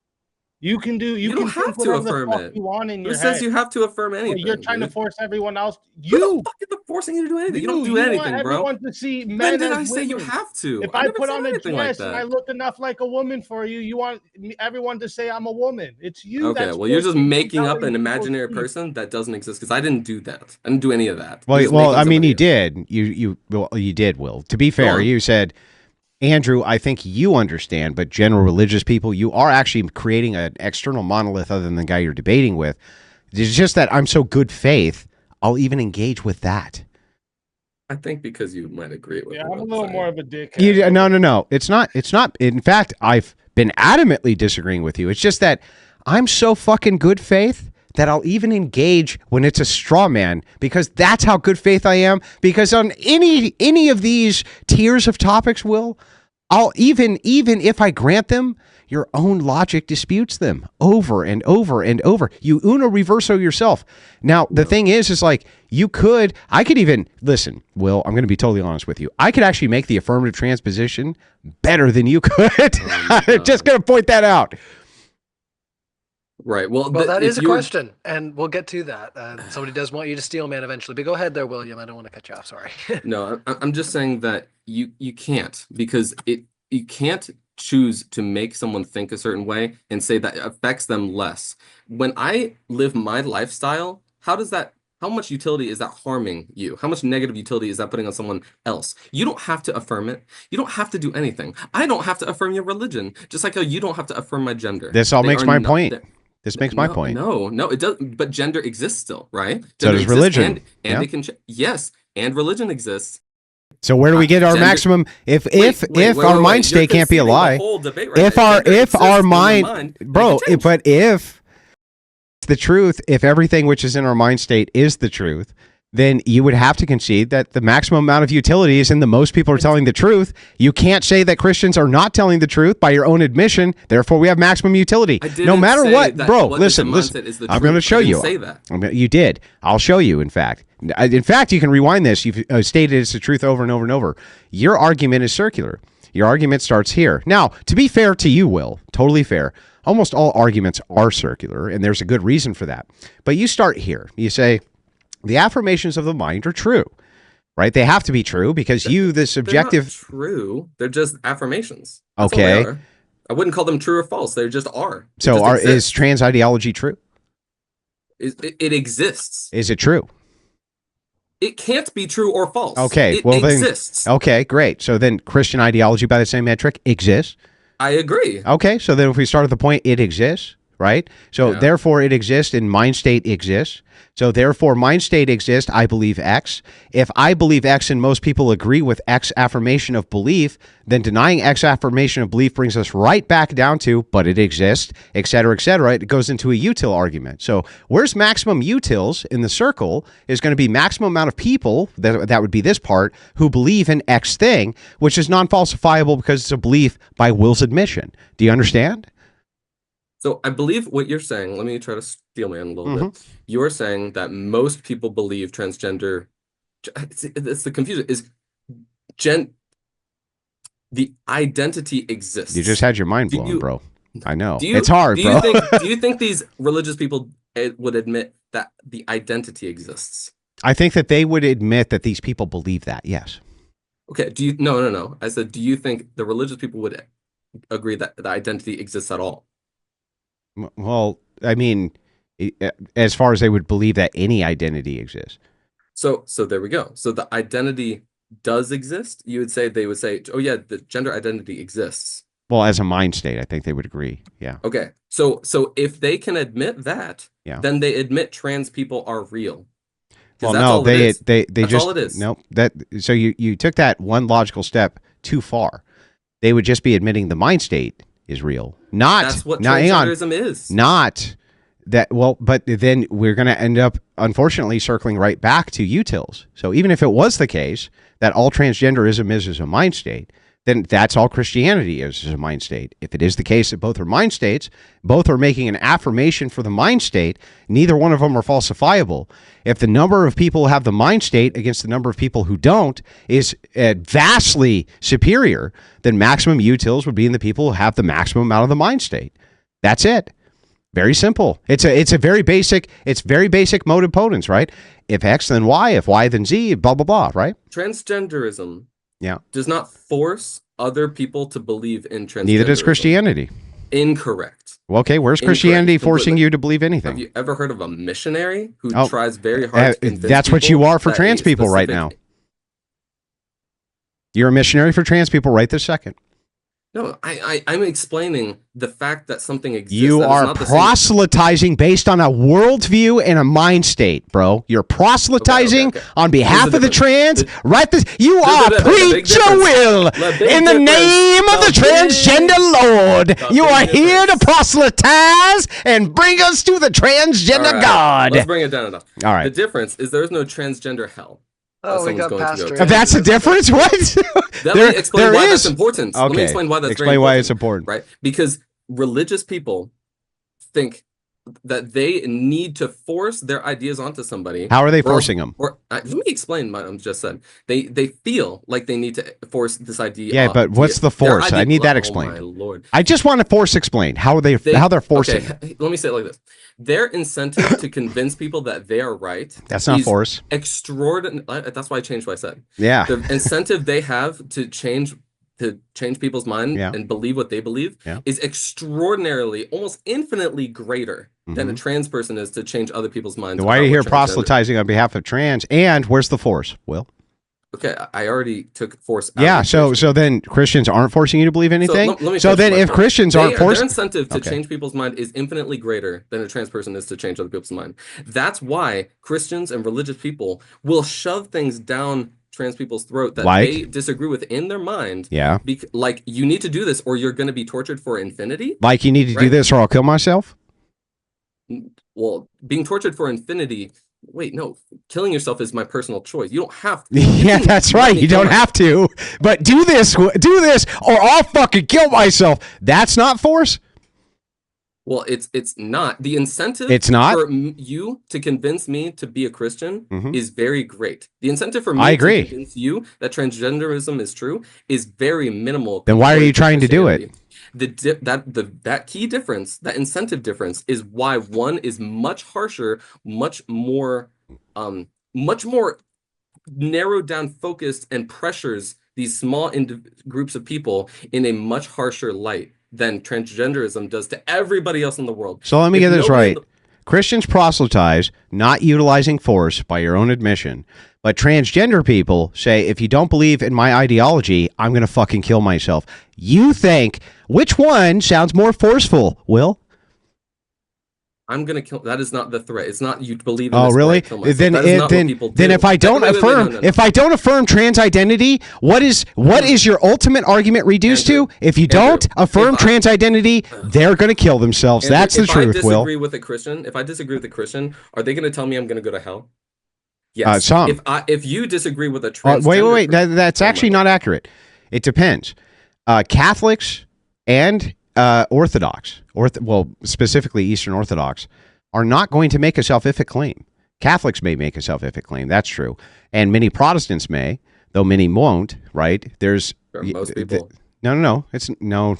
You can do. You, You can don't have think to whatever the affirm fuck it. you want in Who your says head. you have to affirm But anything? you're trying to dude? force everyone else. Who You. the fuck is forcing you to do anything? You don't do want anything, bro. everyone to see men When did as I say you women. have to? If I I never put said on a anything like dress and I that. look enough like a woman for you, you want everyone to say I'm a woman. It's you. Okay, that's well, you're just forcing making up mentality an people imaginary see. person that doesn't exist because I didn't do that. I didn't do any of that. You're just Well, making I mean, somebody you up. did. You did, Will. To be fair, on. you said, Andrew, I think you understand, but general religious people, you are actually creating an external monolith other than the guy you're debating with. It's just that I'm so good faith, I'll even engage with that. I think because you might agree with Yeah, what I'm a I'm little saying. more of a dickhead. No. It's not. In fact, I've been adamantly disagreeing with you. It's just that I'm so fucking good faith that I'll even engage when it's a straw man, because that's how good faith I am. Because on any of these tiers of topics, Will, I'll even if I grant them, your own logic disputes them over and over and over. You uno reverso yourself. Now, the thing is like I could even, listen, Will, I'm going to be totally honest with you. I could actually make the affirmative transposition better than you could. I'm just going to point that out. Right. Well, Well, that if is a you were- question, and we'll get to that. Somebody does want you to steal man eventually, but go ahead there, William. I don't want to cut you off. Sorry. No, I'm just saying that you can't, because you can't choose to make someone think a certain way and say that affects them less. When I live my lifestyle, how much utility is that harming you? How much negative utility is that putting on someone else? You don't have to affirm it. You don't have to do anything. I don't have to affirm your religion, just like how you don't have to affirm my gender. This all They makes are my not- point. they're- This makes my no, point. No, it doesn't. But gender exists still, right? So Gender does exists, religion. and Yeah. it can yes, and religion exists. So where do we get our Gender- maximum? If Wait, our mind you're state can't be a conceding the lie, whole debate right if now. our Gender if exists our in your mind, it bro, can change. but if it's the truth, if everything which is in our mind state is the truth, then you would have to concede that the maximum amount of utility is in the most people are telling the truth. You can't say that Christians are not telling the truth by your own admission. Therefore, we have maximum utility. I didn't No matter say what, that bro. what is the Listen. mindset is the I'm truth. going to show I didn't you. say that. You did. I'll show you. In fact, you can rewind this. You've stated it's the truth over and over and over. Your argument is circular. Your argument starts here. Now, to be fair to you, Will, totally fair. Almost all arguments are circular, and there's a good reason for that. But you start here. You say the affirmations of the mind are true, right? They have to be true because you, the They're subjective. not true. They're just affirmations. That's all Okay. they are. I wouldn't call them true or false. They just are. It So just is exists. trans ideology true? It exists. Is it true? It can't be true or false. Okay, It well then- exists. Okay, great. So then Christian ideology by the same metric exists. I agree. Okay, so then if we start at the point, it exists, right? So Yeah. therefore it exists and mind state exists. So therefore mind state exists, I believe X. If I believe X and most people agree with X affirmation of belief, then denying X affirmation of belief brings us right back down to, but it exists, et cetera, et cetera. It goes into a util argument. So where's maximum utils in the circle is going to be maximum amount of people, that would be this part, who believe in X thing, which is non-falsifiable because it's a belief by Will's admission. Do you understand? So I believe what you're saying, let me try to steel man a little bit. You're saying that most people believe transgender, it's the confusion, is the identity exists. You just had your mind Do blown, you- bro. I know. Do you, It's hard, do bro. you think, do you think these religious people would admit that the identity exists? I think that they would admit that these people believe that, yes. Okay, no. I said, do you think the religious people would agree that the identity exists at all? Well, I mean, as far as they would believe that any identity exists. So there we go. So the identity does exist. They would say, oh yeah, the gender identity exists. Well, as a mind state, I think they would agree. Yeah. Okay. So if they can admit that, Yeah. then they admit trans people are real. 'Cause Well, that's no, all it they is. they That's just all it is. no that so you took that one logical step too far. They would just be admitting the mind state is real. That's what hang on. transgenderism is. Not that well, but then we're going to end up unfortunately circling right back to utils. So even if it was the case that all transgenderism is a mind state, then that's all Christianity is a mind state. If it is the case that both are mind states, both are making an affirmation for the mind state, neither one of them are falsifiable. If the number of people who have the mind state against the number of people who don't is vastly superior, then maximum utils would be in the people who have the maximum amount of the mind state. That's it. Very simple. It's a very basic mode of potence, right? If X then Y, if Y then Z, blah blah blah, right? Transgenderism Yeah. does not force other people to believe in transgenderism. Neither does Christianity. Incorrect. Well, okay, where's Incorrect. Christianity forcing Completely. you to believe Have anything? you ever heard of a missionary who Oh, tries very hard to convince that's what people you are for that trans a people right now. specific- You're a missionary for trans people right this second. No, I'm explaining the fact that something exists. You that is are not the same- proselytizing based on a worldview and a mind state, bro. You're proselytizing Okay. on behalf Here's the of the trans. difference. Right this, you are the big preacher difference. Will The big in the difference. name of the The big- transgender Lord. the You big are here to difference. proselytize and bring us to the transgender All right, God. Let's bring it down enough. All The right. difference is there is no transgender hell. Oh, we someone's got going to past go to. trans. That's the difference. What? Let me explain why that's important. Let me Okay. explain why that's very Explain why important. it's important. Right? Because religious people think that they need to force their ideas onto somebody. How are they or- forcing them? Let me explain what I just said. They feel like they need to force this idea. Yeah, but what's the their force? I need that Oh explained. my lord! I just want to force explain how they're forcing. Okay, let me say it like this: their incentive to convince people that they are right. That's not is force. Extraordinary. That's why I changed what I said. Yeah. The incentive they have to change people's mind Yeah. and believe what they believe Yeah. is extraordinarily, almost infinitely greater than a trans person is to change other people's minds. Then why are about you here what transgender- proselytizing on behalf of trans? And where's the force? Will? Okay, I already took force out. Yeah. of the So equation. then Christians aren't forcing you to believe anything. let me So finish then my if point. Christians aren't Their forcing, incentive to Okay. change people's mind is infinitely greater than a trans person is to change other people's mind. That's why Christians and religious people will shove things down trans people's throat that Like? they disagree with in their mind. yeah, Like you need to do this or you're going to be tortured for infinity. like you need to do Right. this or I'll kill myself. Well, being tortured for infinity. Wait, no, killing yourself is my personal choice. You don't have. Yeah, that's right. You don't have to, but do this, or I'll fucking kill myself. That's not force. Well, it's not the incentive. It's not? for you to convince me to be a Christian Mhm. is very great. The incentive for me I agree. to convince you that transgenderism is true is very minimal. Then why are you compared trying to do it? Christianity. That key difference, that incentive difference, is why one is much harsher, much more narrowed down, focused, and pressures these small groups of people in a much harsher light than transgenderism does to everybody else in the world. So let me If get this nobody- right. Christians proselytize, not utilizing force by your own admission. But transgender people say, if you don't believe in my ideology, I'm going to fucking kill myself. You think, which one sounds more forceful, Will? I'm gonna kill. That is not the threat. It's not you believe in Oh, this, really? I kill myself. Then, That is not what people then do. if I don't Wait, affirm, no. if I don't affirm trans identity, what is your ultimate argument reduced Andrew, to? If you don't affirm if I- trans identity, they're going to kill themselves. Andrew, That's the if truth, I Will. disagree with a Christian, if I disagree with a Christian, are they gonna tell me I'm gonna go to hell? Yes. Some. If you disagree with a transgender, Wait. That's Oh my actually God. not accurate. It depends. Catholics and Orthodox, specifically Eastern Orthodox, are not going to make a salvific claim. Catholics may make a salvific claim. That's true. And many Protestants may, though many won't, right? There's Or most people. No.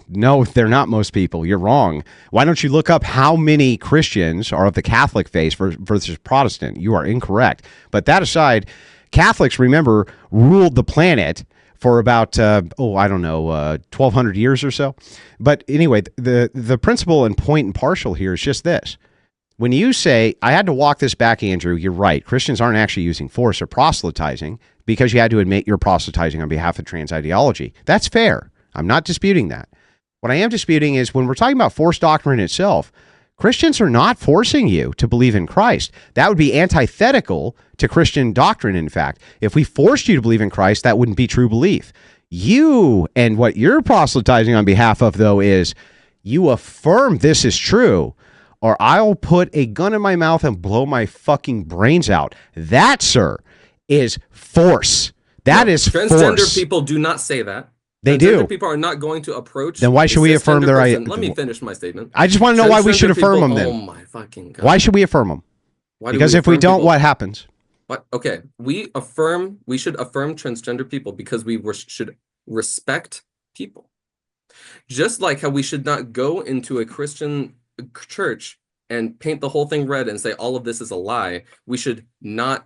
No, they're not most people. You're wrong. Why don't you look up how many Christians are of the Catholic faith versus Protestant? You are incorrect. But that aside, Catholics, remember, ruled the planet for about 1,200 years or so. But anyway, the principle and point and partial here is just this. When you say, I had to walk this back, Andrew, you're right. Christians aren't actually using force or proselytizing because you had to admit you're proselytizing on behalf of trans ideology. That's fair. I'm not disputing that. What I am disputing is when we're talking about force doctrine itself, Christians are not forcing you to believe in Christ. That would be antithetical to Christian doctrine, in fact. If we forced you to believe in Christ, that wouldn't be true belief. You, and what you're proselytizing on behalf of, though, is you affirm this is true, or I'll put a gun in my mouth and blow my fucking brains out. That, sir, is force. That is transgender force. people do not say that. They Transgender do. People are not going to approach. Then why should a we affirm cisgender their person. Let me finish my statement. I just want to know why we should Transgender affirm them people- then. Oh my fucking God. Why should we affirm them? Why do Because if we affirm don't, people? what happens? What? Okay, we should affirm transgender people because we should respect people. Just like how we should not go into a Christian church and paint the whole thing red and say all of this is a lie. We should not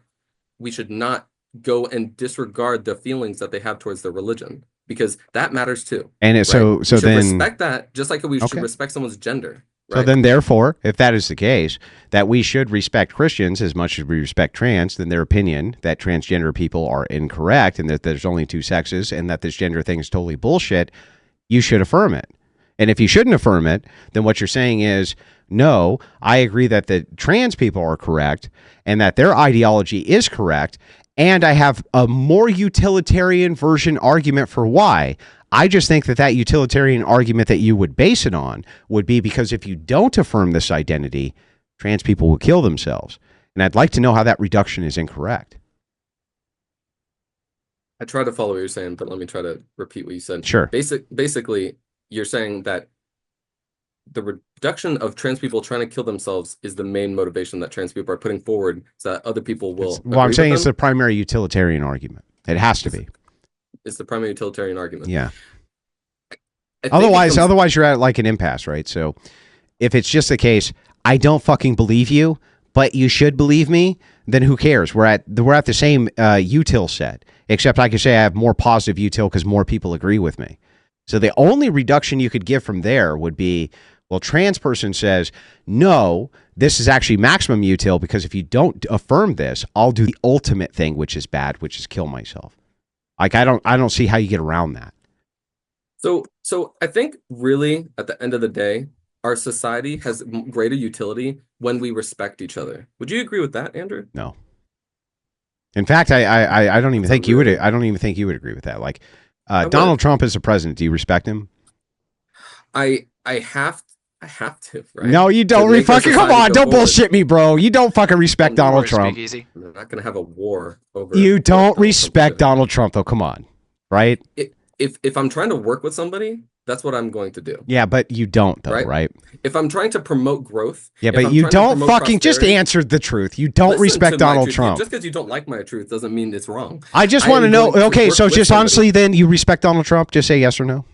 go and disregard the feelings that they have towards their religion because that matters too. And right? so We should then respect that just like we Okay. should respect someone's gender. So Right? then, therefore, if that is the case, that we should respect Christians as much as we respect trans, then their opinion that transgender people are incorrect and that there's only two sexes and that this gender thing is totally bullshit, you should affirm it. And if you shouldn't affirm it, then what you're saying is, no, I agree that the trans people are correct and that their ideology is correct. And I have a more utilitarian version argument for why. I just think that that utilitarian argument that you would base it on would be because if you don't affirm this identity, trans people will kill themselves. And I'd like to know how that reduction is incorrect. I try to follow what you're saying, but let me try to repeat what you said. Sure. Basically, you're saying that the reduction of trans people trying to kill themselves is the main motivation that trans people are putting forward so that other people will. Well, I'm agree saying with it's them. the primary utilitarian argument. It has to be. It's the primary utilitarian argument. Yeah. I think it Otherwise, comes- otherwise you're at like an impasse, right? So if it's just the case, I don't fucking believe you, but you should believe me, then who cares? We're at the same util set, except I could say I have more positive util because more people agree with me. So the only reduction you could give from there would be, well, trans person says, no, this is actually maximum util because if you don't affirm this, I'll do the ultimate thing, which is bad, which is kill myself. Like I don't see how you get around that. So I think really at the end of the day, our society has greater utility when we respect each other. Would you agree with that, Andrew? No. In fact, I don't even think you would. really- I don't even think you would agree with that. Like, would. Donald Trump is the president. Do you respect him? I have to, right? No, you don't. To make our Fucking come society on! go Don't forward. bullshit me, bro. You don't fucking respect Donald Trump. Speakeasy. We're not gonna have a war over. You what don't Donald Trump respect did. Donald Trump, though. Come on, right? If I'm trying to work with somebody, that's what I'm going to do. Yeah, but you don't, though, Right. right? If I'm trying to promote growth, Yeah, if but I'm you trying to don't promote fucking just prosperity- answer the truth. You don't Listen respect to my Donald truth. Trump. Just because you don't like my truth doesn't mean it's wrong. I just I want to am know. going to Okay, work so with just somebody. honestly, then you respect Donald Trump? Just say yes or no.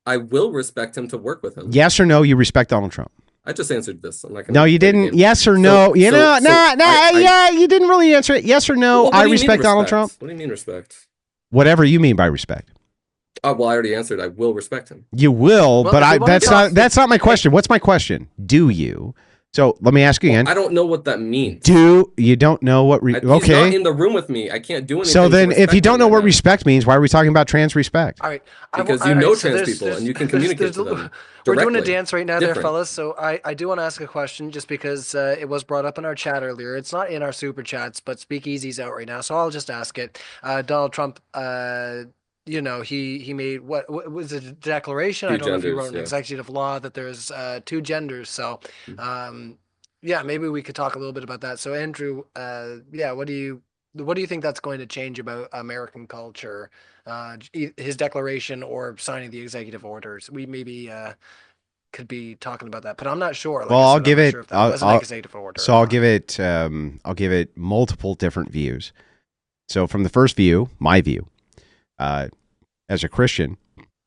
I will respect him to work with him. Yes or no? You respect Donald Trump? I just answered this. I'm not gonna No, you play the didn't. game. Yes or no? You so- know, so nah, I- yeah, you didn't really answer it. Yes or no? Well, what I do you mean respect Donald Trump. What do you mean respect? Whatever you mean by respect. Well, I already answered. I will respect him. You will, Well, but if we wanna that's talk- not my question. What's my question? Do you? So let me ask you again. I don't know what that means. Do you don't know what? He's not Okay. in the room with me. I can't do anything. So to then, if respect you don't him know right what now. respect means, why are we talking about trans respect? All right. Because all you know right, so trans there's- people and you can there's- communicate to there's- them We're doing a directly. dance right now there, Different. fellas. So I do want to ask a question just because it was brought up in our chat earlier. It's not in our super chats, but Speakeasy's out right now. So I'll just ask it. Donald Trump, you know, he made what was it, a declaration? Two I don't know if he genders, wrote an yeah. executive law that there's 2 genders. So Mm-hmm. yeah, maybe we could talk a little bit about that. So Andrew, yeah, what do you think that's going to change about American culture? His declaration or signing the executive orders. We maybe could be talking about that, but I'm not sure. Like Well, I I'll said, give I'm not it- sure if that was an I'll- executive order. So or I'll not. give it multiple different views. So from the first view, my view, as a Christian,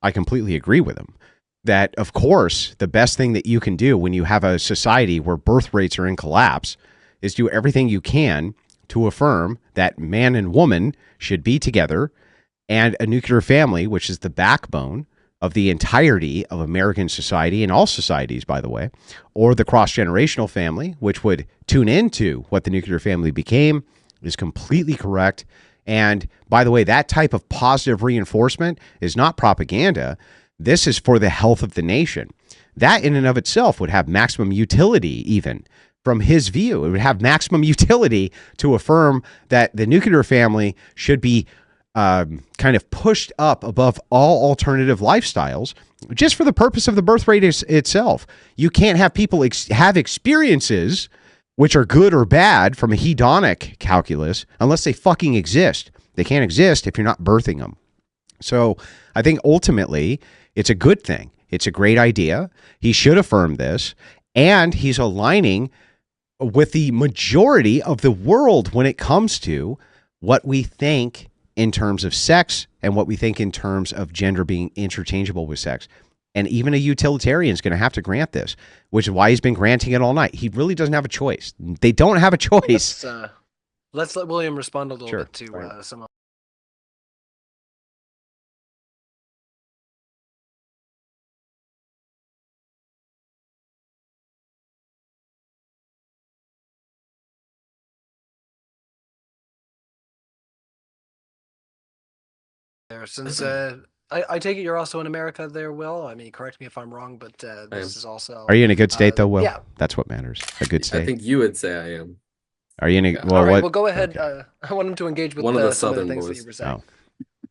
I completely agree with him that, of course, the best thing that you can do when you have a society where birth rates are in collapse is do everything you can to affirm that man and woman should be together, and a nuclear family, which is the backbone of the entirety of American society and all societies, by the way, or the cross-generational family, which would tune into what the nuclear family became, is completely correct. And by the way, that type of positive reinforcement is not propaganda. This is for the health of the nation. That in and of itself would have maximum utility, even from his view. It would have maximum utility to affirm that the nuclear family should be kind of pushed up above all alternative lifestyles just for the purpose of the birth rate itself. You can't have people have experiences which are good or bad from a hedonic calculus unless they fucking exist. They can't exist if you're not birthing them. So I think ultimately it's a good thing. It's a great idea. He should affirm this, and he's aligning with the majority of the world when it comes to what we think in terms of sex and what we think in terms of gender being interchangeable with sex. And even a utilitarian is going to have to grant this, which is why he's been granting it all night. He really doesn't have a choice. They don't have a choice. Let's let William respond a little Sure. bit to Right. some of there. Since I take it you're also in America there, Will. I mean, correct me if I'm wrong, but this is also. Are you in a good state, though, Will? Yeah. That's what matters. A good I state. think you would say I am. Are you in a Yeah. well? All right, what? well, go ahead. Okay. I want him to engage with One of the some of the Southern things that boys. you were saying. Oh.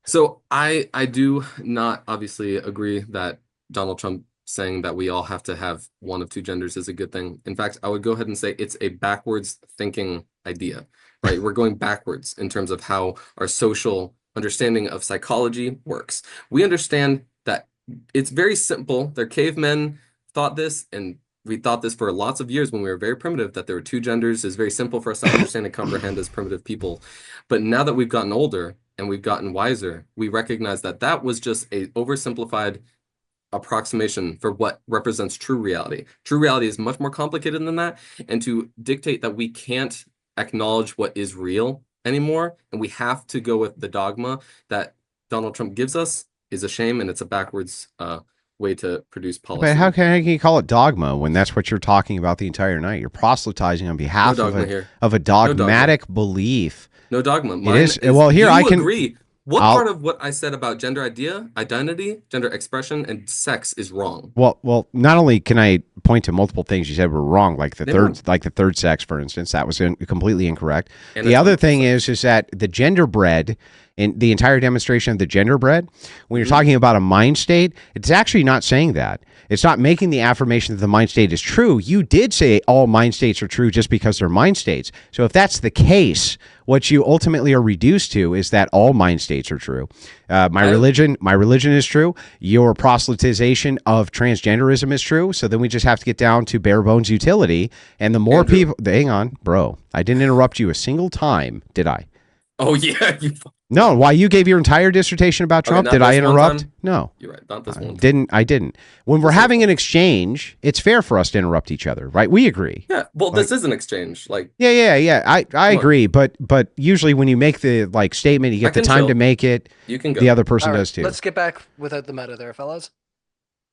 So I do not obviously agree that Donald Trump saying that we all have to have one of 2 genders is a good thing. In fact, I would go ahead and say it's a backwards thinking idea, right? We're going backwards in terms of how our social understanding of psychology works. We understand that it's very simple. Their cavemen thought this, and we thought this for lots of years when we were very primitive, that there were 2 genders. It's very simple for us to understand and comprehend as primitive people. But now that we've gotten older and we've gotten wiser, we recognize that that was just a oversimplified approximation for what represents true reality. True reality is much more complicated than that, and to dictate that we can't acknowledge what is real anymore, and we have to go with the dogma that Donald Trump gives us is a shame, and it's a backwards way to produce policy. But how can you call it dogma when that's what you're talking about the entire night? You're proselytizing on behalf No of dogma here. a dogmatic belief. No dogma. It is well. Here you I can agree. What I'll- part of what I said about gender identity, gender expression, and sex is wrong? Well, not only can I point to multiple things you said were wrong, like the They third sex, for instance, that was completely incorrect. And The it's other on- thing is that the genderbread, in the entire demonstration of the genderbread, when you're Mm-hmm. talking about a mind state, it's actually not saying that. It's not making the affirmation that the mind state is true. You did say all mind states are true just because they're mind states. So if that's the case, what you ultimately are reduced to is that all mind states are true. My religion is true. Your proselytization of transgenderism is true. So then we just have to get down to bare bones utility. And the more Andrew. people, hang on, bro, I didn't interrupt you a single time, did I? Oh yeah, No, why you gave your entire dissertation about Okay, Trump? not Did I this one interrupt? time? No. You're right. Not this one. I didn't. When we're having an exchange, it's fair for us to interrupt each other, right? We agree. Yeah. Well, this is an exchange. Like, Yeah. I on. agree, but usually when you make the like statement, you get the can time chill. to make it. you can go. The other person All right, does too. let's get back without the meta there, fellas.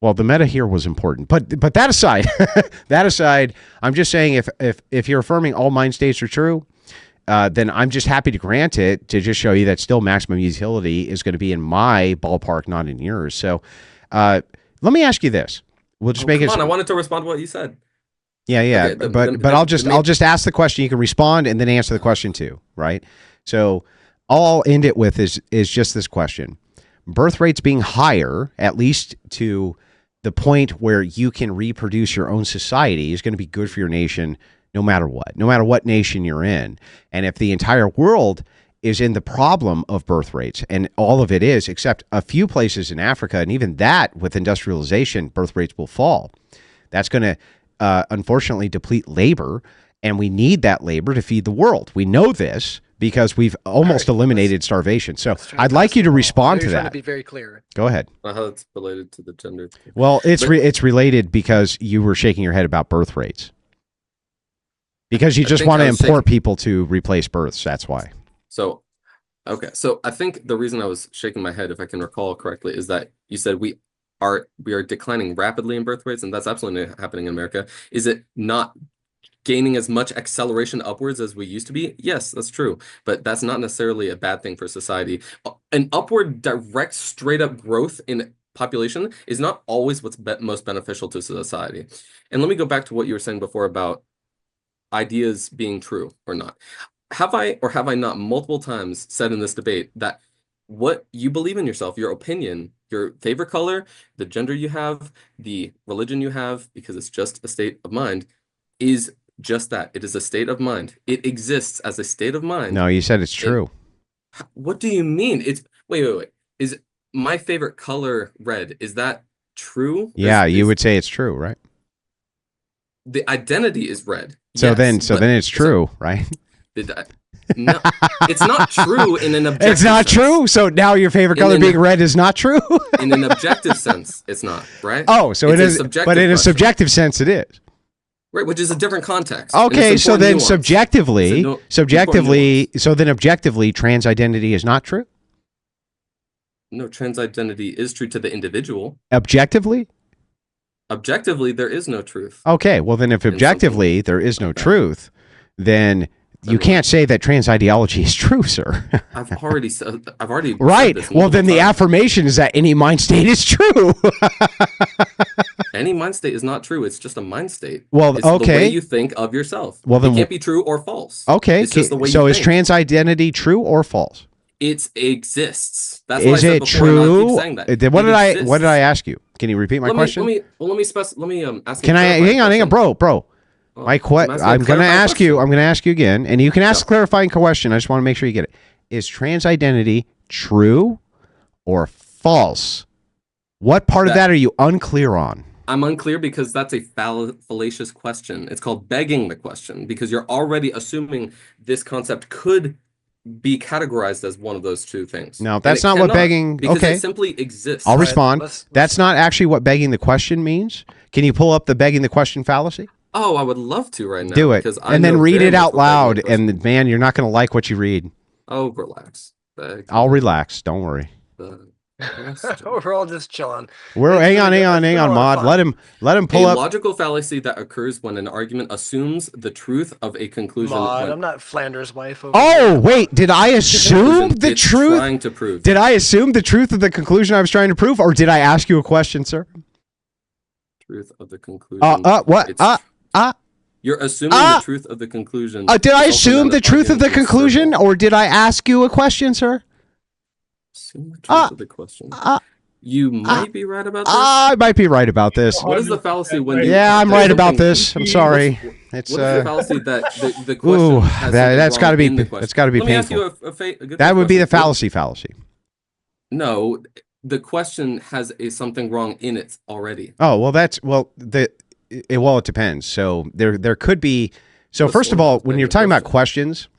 Well, the meta here was important, but that aside, I'm just saying if you're affirming all mind states are true, then I'm just happy to grant it to just show you that still maximum utility is going to be in my ballpark, not in yours. So, let me ask you this: we'll just make Come it. on, I wanted to respond to what you said. Yeah. Okay, but I'll just ask the question. You can respond and then answer the question too, right? So, all I'll end it with is just this question: birth rates being higher, at least to the point where you can reproduce your own society, is going to be good for your nation no matter what nation you're in. And if the entire world is in the problem of birth rates, and all of it is, except a few places in Africa, and even that with industrialization, birth rates will fall. That's going to unfortunately deplete labor, and we need that labor to feed the world. We know this because we've almost eliminated starvation. So I'd like you to respond to You're trying that. to be very clear. Go ahead. How it's related to the gender. Well, it's But- it's related because you were shaking your head about birth rates. Because you I just think want I to was import people to replace births. That's why. So, okay. So I think the reason I was shaking my head, if I can recall correctly, is that you said we are declining rapidly in birth rates, and that's absolutely not happening in America. Is it not gaining as much acceleration upwards as we used to be? Yes, that's true, but that's not necessarily a bad thing for society. An upward, direct, straight up growth in population is not always what's most beneficial to society. And let me go back to what you were saying before about ideas being true or not. Have I or have I not multiple times said in this debate that what you believe in yourself, your opinion, your favorite color, the gender you have, the religion you have, because it's just a state of mind, is just that. It is a state of mind. It exists as a state of mind. No, you said it's true. What do you mean? It's wait. Is my favorite color red? Is that true? Yeah, you Is- would say it's true, right? The identity is red. So Yes, then but- it's true, right? No, it's not true in an objective It's not sense. true. So now your favorite In color an- being red is not true. In an objective sense, it's not, right? Oh, so It's it a is. subjective But in a question. subjective sense, it is. Right, which is a different context. and Okay, it's so important then nuance. subjectively, It's a important objectively, trans identity is not true. No, trans identity is true to the individual. Objectively. Objectively, there is no truth. Okay, well then if something objectively there is no like that. truth, then you Then can't say that trans ideology is true, sir. I've already said. Right. this Well, then multiple the times. affirmation is that any mind state is true. Any mind state is not true. It's just a mind state. Well, It's the okay. way you think of yourself. Well, then it can't be true or false. Okay, It's just the way so you is think. trans identity true or false? It exists. That's what I Is said it before, and I'll true? keep saying that. Then what It did I exists. ask you? Can you repeat my question? Let me ask. Can I hang on, bro? Oh, I'm asking a going to ask clarifying you. question. I'm going to ask you again, and you can ask Yeah. a clarifying question. I just want to make sure you get it. Is trans identity true or false? What part of That- that are you unclear on? I'm unclear because that's a fallacious question. It's called begging the question because you're already assuming this concept could be categorized as one of those two things. No, And that's it not what cannot, begging- because okay. it simply exists. I'll right, respond. let's- That's not actually what begging the question means. Can you pull up the begging the question fallacy? Oh, I would love to right now. Do it, because I and then know read very it much out what begging loud. the question- And man, you're not going to like what you read. oh, relax. Beg I'll relax. Don't worry. the question. We're all just chilling. We're It's hang really on, good. hang on, It's hang been a on, lot of Mod. fun. Let him pull A up. logical fallacy that occurs when an argument assumes the truth of a conclusion. Mod, when I'm not Flanders' wife. Over Oh here. wait, did I assume the it's truth? Trying to prove. Did I assume the truth of the conclusion I was trying to prove, or did I ask you a question, sir? Truth of the conclusion. What? It's- You're assuming the truth of the conclusion. Did I It's also assume not the an truth of the argument to conclusion, circle. or did I ask you a question, sir? Assume the truth of the question. You might be right about this. I might be right about this. What is the fallacy when you? Yeah, I'm there's right about something- this. I'm sorry. It's What is the fallacy that the question ooh, has that's got to be the question? that's got to be Let me ask painful. you a good That would be the question. fallacy. No, the question has something wrong in it already. Oh well, it depends. So there could be. So What's first of the all, wrong when with you're the talking about question? questions,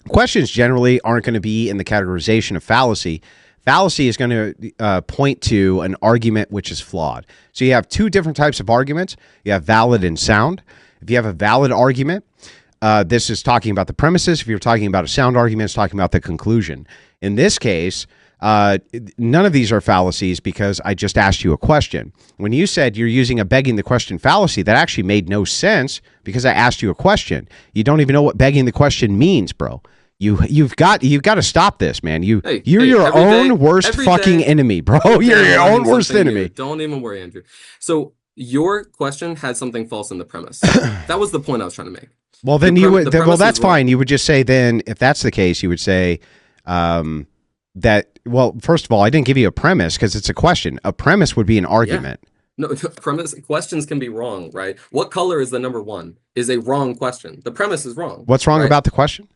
Questions generally aren't going to be in the categorization of fallacy. Fallacy is going to point to an argument which is flawed. So you have two different types of arguments. You have valid and sound. If you have a valid argument, this is talking about the premises. If you're talking about a sound argument, it's talking about the conclusion. In this case, none of these are fallacies because I just asked you a question. When you said you're using a begging the question fallacy, that actually made no sense because I asked you a question. You don't even know what begging the question means, bro. You've got to stop this, man. You're your own worst fucking enemy, bro. You're your own worst enemy. New. Don't even worry, Andrew. So your question had something false in the premise. That was the point I was trying to make. Well, then well, that's fine. You would just say then, if that's the case, you would say that. Well, first of all, I didn't give you a premise because it's a question. A premise would be an argument. Yeah. No, questions can be wrong, right? What color is the number 1 is a wrong question. The premise is wrong. What's wrong about the question?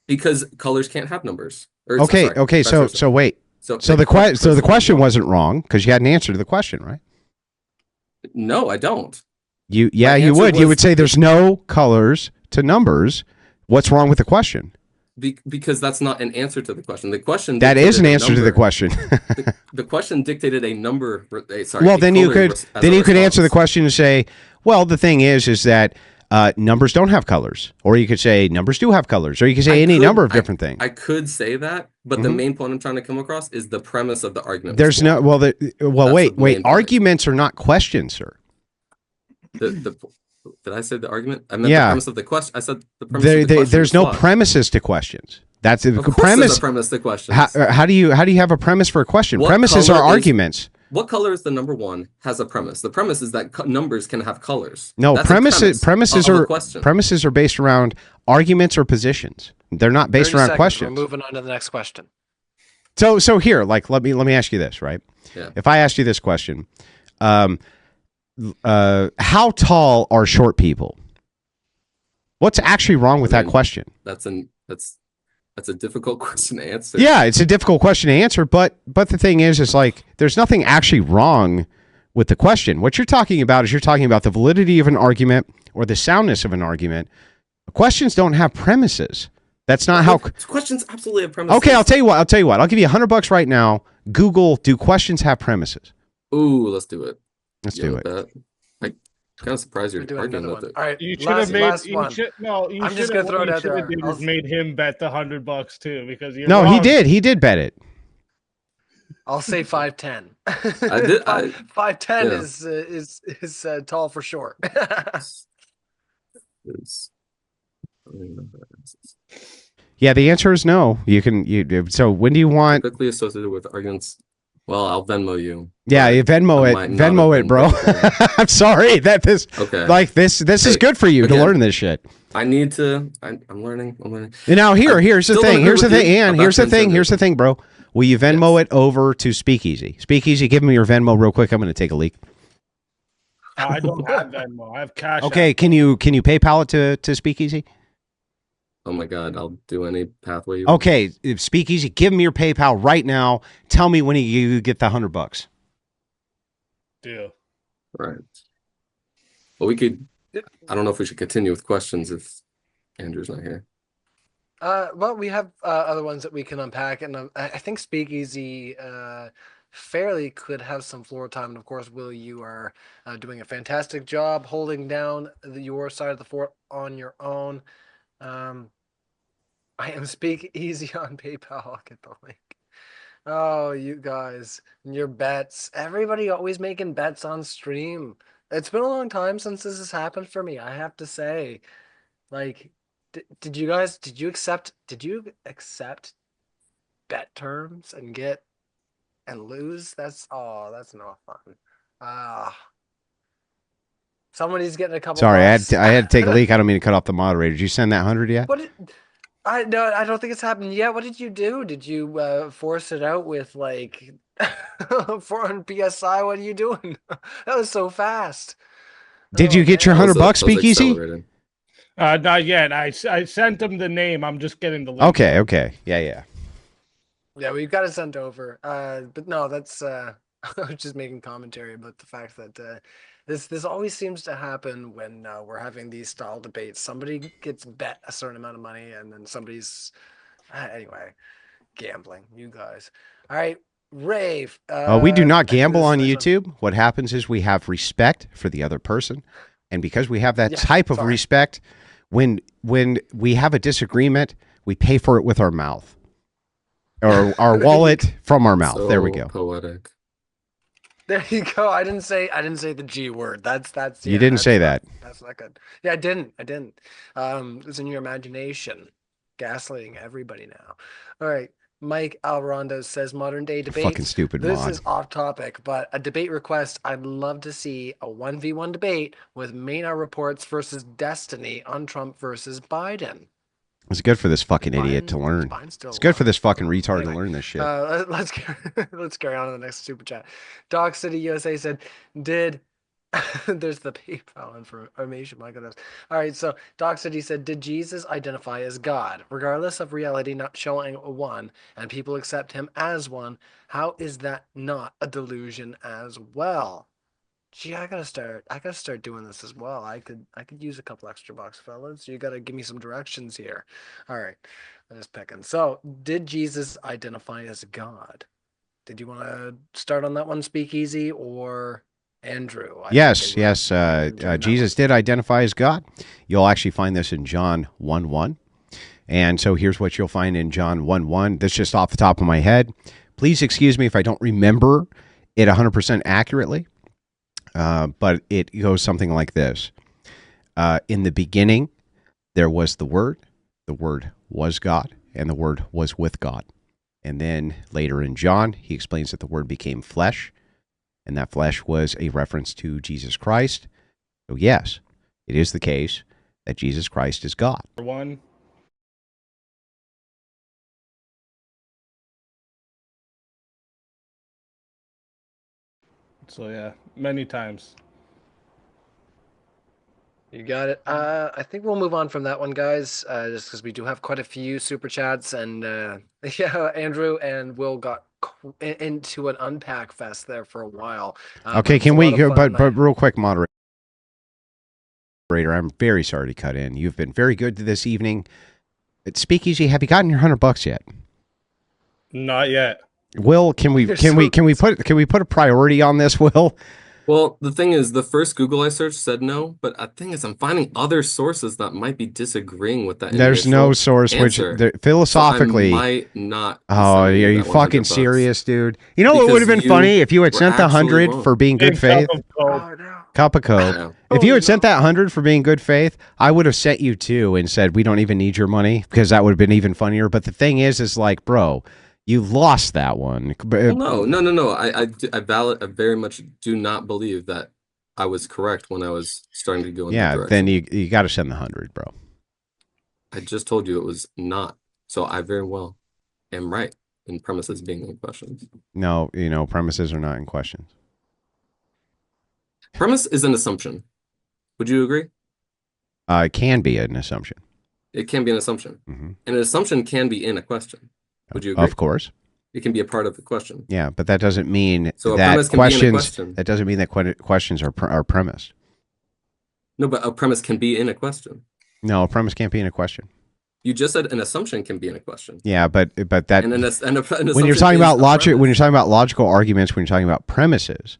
Because colors can't have numbers. Okay. So wait. So the question wasn't wrong because you had an answer to the question, right? No, I don't. You would. You would say there's no colors to numbers. What's wrong with the question? Because that's not an answer to the question. The question that is an answer to the question. the question dictated a number. Well, then you could answer the question and say, well, the thing is that numbers don't have colors, or you could say numbers do have colors, or you could say any number of different things. I could say that, but the main point I'm trying to come across is the premise of the argument. There's no wait. Arguments are not questions, sir. Did I say the argument? I meant the premise of the question. I said the premise of the question. There's no premises to questions. That's a premise. There's a premise to questions. How do you have a premise for a question? Premises are arguments. What color is the number 1 has a premise? The premise is that numbers can have colors. No, premises are based around arguments or positions. They're not based around questions. We're moving on to the next question. So here, like let me ask you this, right? Yeah. If I asked you this question, how tall are short people? What's actually wrong with that question? That's a difficult question to answer. Yeah, it's a difficult question to answer, but the thing is like there's nothing actually wrong with the question. What you're talking about is the validity of an argument or the soundness of an argument. Questions don't have premises. That's not how questions absolutely have premises. Okay, I'll tell you what. I'll give you $100 right now. Google, do questions have premises? Ooh, let's do it. Let's do it. I'm kind of surprised you're arguing with it. All right, you should have made. I'm just gonna throw it out there. Made him bet the $100 too because no, wrong. He did bet it. I'll say 5'10". I did. 5'10" is tall for short. Yeah, the answer is no. So when do you want? Quickly associated with arguments. Well, I'll Venmo you. Yeah, you Venmo it, bro. I'm sorry that this is good for you to learn this shit. I'm learning. Now here's the thing, bro. Will you Venmo it over to Speakeasy? Speakeasy, give me your Venmo real quick. I'm going to take a leak. I don't have Venmo. I have cash. Okay, can you PayPal it to Speakeasy? Oh my God, I'll do any pathway. Okay, Speakeasy, give me your PayPal right now. Tell me when you get the $100. Deal. Right. Well, we could. I don't know if we should continue with questions if Andrew's not here. Well, we have other ones that we can unpack, and I think Speakeasy fairly could have some floor time. And of course, Will, you are doing a fantastic job holding down your side of the fort on your own. I am Speakeasy on PayPal. I'll get the link. Oh, you guys, and your bets. Everybody always making bets on stream. It's been a long time since this has happened for me, I have to say. Like, did you accept bet terms and get and lose? That's not fun. Somebody's getting a couple. Sorry, I had to take a leak. I don't mean to cut off the moderator. Did you send that 100 yet? I don't think it's happened yet. What did you do? Did you force it out with like 400 PSI? What are you doing? That was so fast. Did you get your $100, Speakeasy? Not yet. I sent him the name. I'm just getting the link. Okay. Yeah. Yeah, we've got it sent over. But no, that's I was just making commentary about the fact that this always seems to happen when we're having these style debates. Somebody gets bet a certain amount of money, and then somebody's Anyway, gambling, you guys. All right, Rave. We do not I think gamble this is on the next one. YouTube. What happens is we have respect for the other person, and because we have that Yeah, type of sorry. respect, when we have a disagreement, we pay for it with our mouth or our wallet from our mouth. There we So go. poetic. There you go. I didn't say the G word. That's You yeah, didn't that's say not- that. That's not good. Yeah, I didn't. It's in your imagination. Gaslighting everybody now. All right. Mike Alrondo says modern day Fucking debates. stupid This mod. is off topic, but a debate request. I'd love to see a 1v1 debate with Maynard Reports versus Destiny on Trump versus Biden. It's good for this fucking idiot to Biden- learn. Biden's still It's good for alive. this fucking retard to Anyway, learn this shit. let's let's carry on to the next super chat. Doc City USA said, "Did there's the PayPal information? My goodness. All right, so Doc City said, did Jesus identify as God, regardless of reality not showing one, and people accept him as one? How is that not a delusion as well?" Gee, I gotta start doing this as well. I could use a couple extra bucks, fellas. You gotta give me some directions here. All right, I'm just picking. So, did Jesus identify as God? Did you want to start on that one, Speakeasy, or Andrew? Yes, they were yes. doing that Jesus did identify as God. You'll actually find this in John 1:1. And so here's what you'll find in John 1:1. This is just off the top of my head. Please excuse me if I don't remember it 100% accurately. But it goes something like this. In the beginning, there was the Word was God, and the Word was with God. And then later in John, he explains that the Word became flesh, and that flesh was a reference to Jesus Christ. So yes, it is the case that Jesus Christ is God. One. So yeah, many times. You got it. I think we'll move on from that one, guys, just because we do have quite a few super chats, and yeah, Andrew and Will got into an unpack fest there for a while. Okay, it's can a we lot of go? fun, But real quick, moderator, I'm very sorry to cut in. You've been very good this evening. At Speakeasy, have you gotten your $100 yet? Not yet. Will, can we You're put a priority on this, Will? Well, the thing is, the first Google I searched said no, but the thing is, I'm finding other sources that might be disagreeing with that. There's no initial source answer. which philosophically. So I might not. Oh, are send you that fucking $100. serious, dude? You know what Because would have been you funny if you had were sent the absolutely 100 wrong. for being good Big faith? cup of Coke. Oh, no. Cup of Coke. Yeah. If you Oh, had sent no. that 100 for being good faith, I would have sent you 2 and said we don't even need your money because that would have been even funnier. But the thing is like, bro, you lost that one. Well, no. I very much do not believe that I was correct when I was starting to go in that Yeah, direction. then you got to send the 100, bro. I just told you it was not. So I very well am right in premises being in questions. No, premises are not in questions. Premise is an assumption. Would you agree? It can be an assumption. It can be an assumption. Mhm. And an assumption can be in a question. Would you agree? Of course. It can be a part of the question. Yeah, but that doesn't mean So a that premise can be in a questions. question. That doesn't mean that questions are premised. No, but a premise can be in a question. No, a premise can't be in a question. You just said an assumption can be in a question. Yeah, but that And an when you're assumption talking is about a logic, when you're premise. talking about logical arguments, when you're talking about premises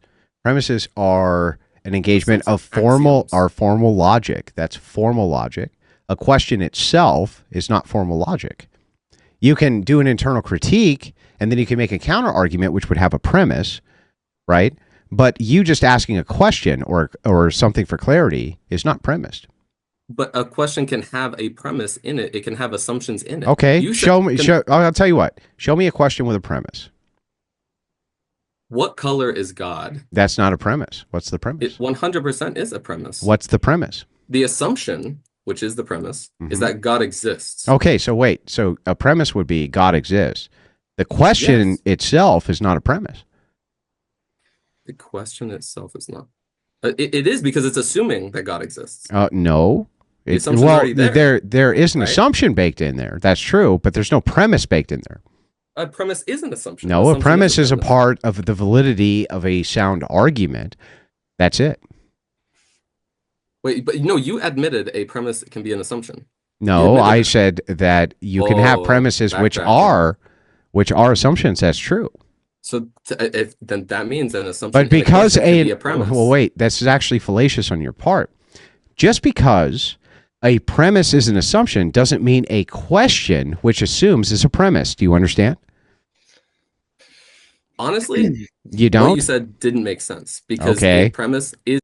are an engagement Sets of of axioms. formal logic. That's formal logic. A question itself is not formal logic. You can do an internal critique, and then you can make a counter argument, which would have a premise, right? But you just asking a question or something for clarity is not premised. But a question can have a premise in it. It can have assumptions in it. Okay, You said- show me. I'll tell you what. Show me a question with a premise. What color is God? That's not a premise. What's the premise? It 100% is a premise. What's the premise? The assumption, which is the premise, is Mhm. that God exists. Okay, so wait. So a premise would be God exists. The question Yes. itself is not a premise. The question itself is not. It is because it's assuming that God exists. No. The assumption's already there, there is an right? assumption baked in there. That's true, but there's no premise baked in there. A premise is an assumption. No, a Assumption premise is a premise. part of the validity of a sound argument. That's it. Wait, but no, you admitted a premise can be an assumption. No, admitted I that. said that you can have Oh, premises backtracking. which are assumptions. That's true. So if then that means an assumption But in a because question could be a premise. well, wait, this is actually fallacious on your part. Just because a premise is an assumption doesn't mean a question which assumes is a premise. Do you understand? Honestly, You what don't? you said didn't make sense because Okay. a premise is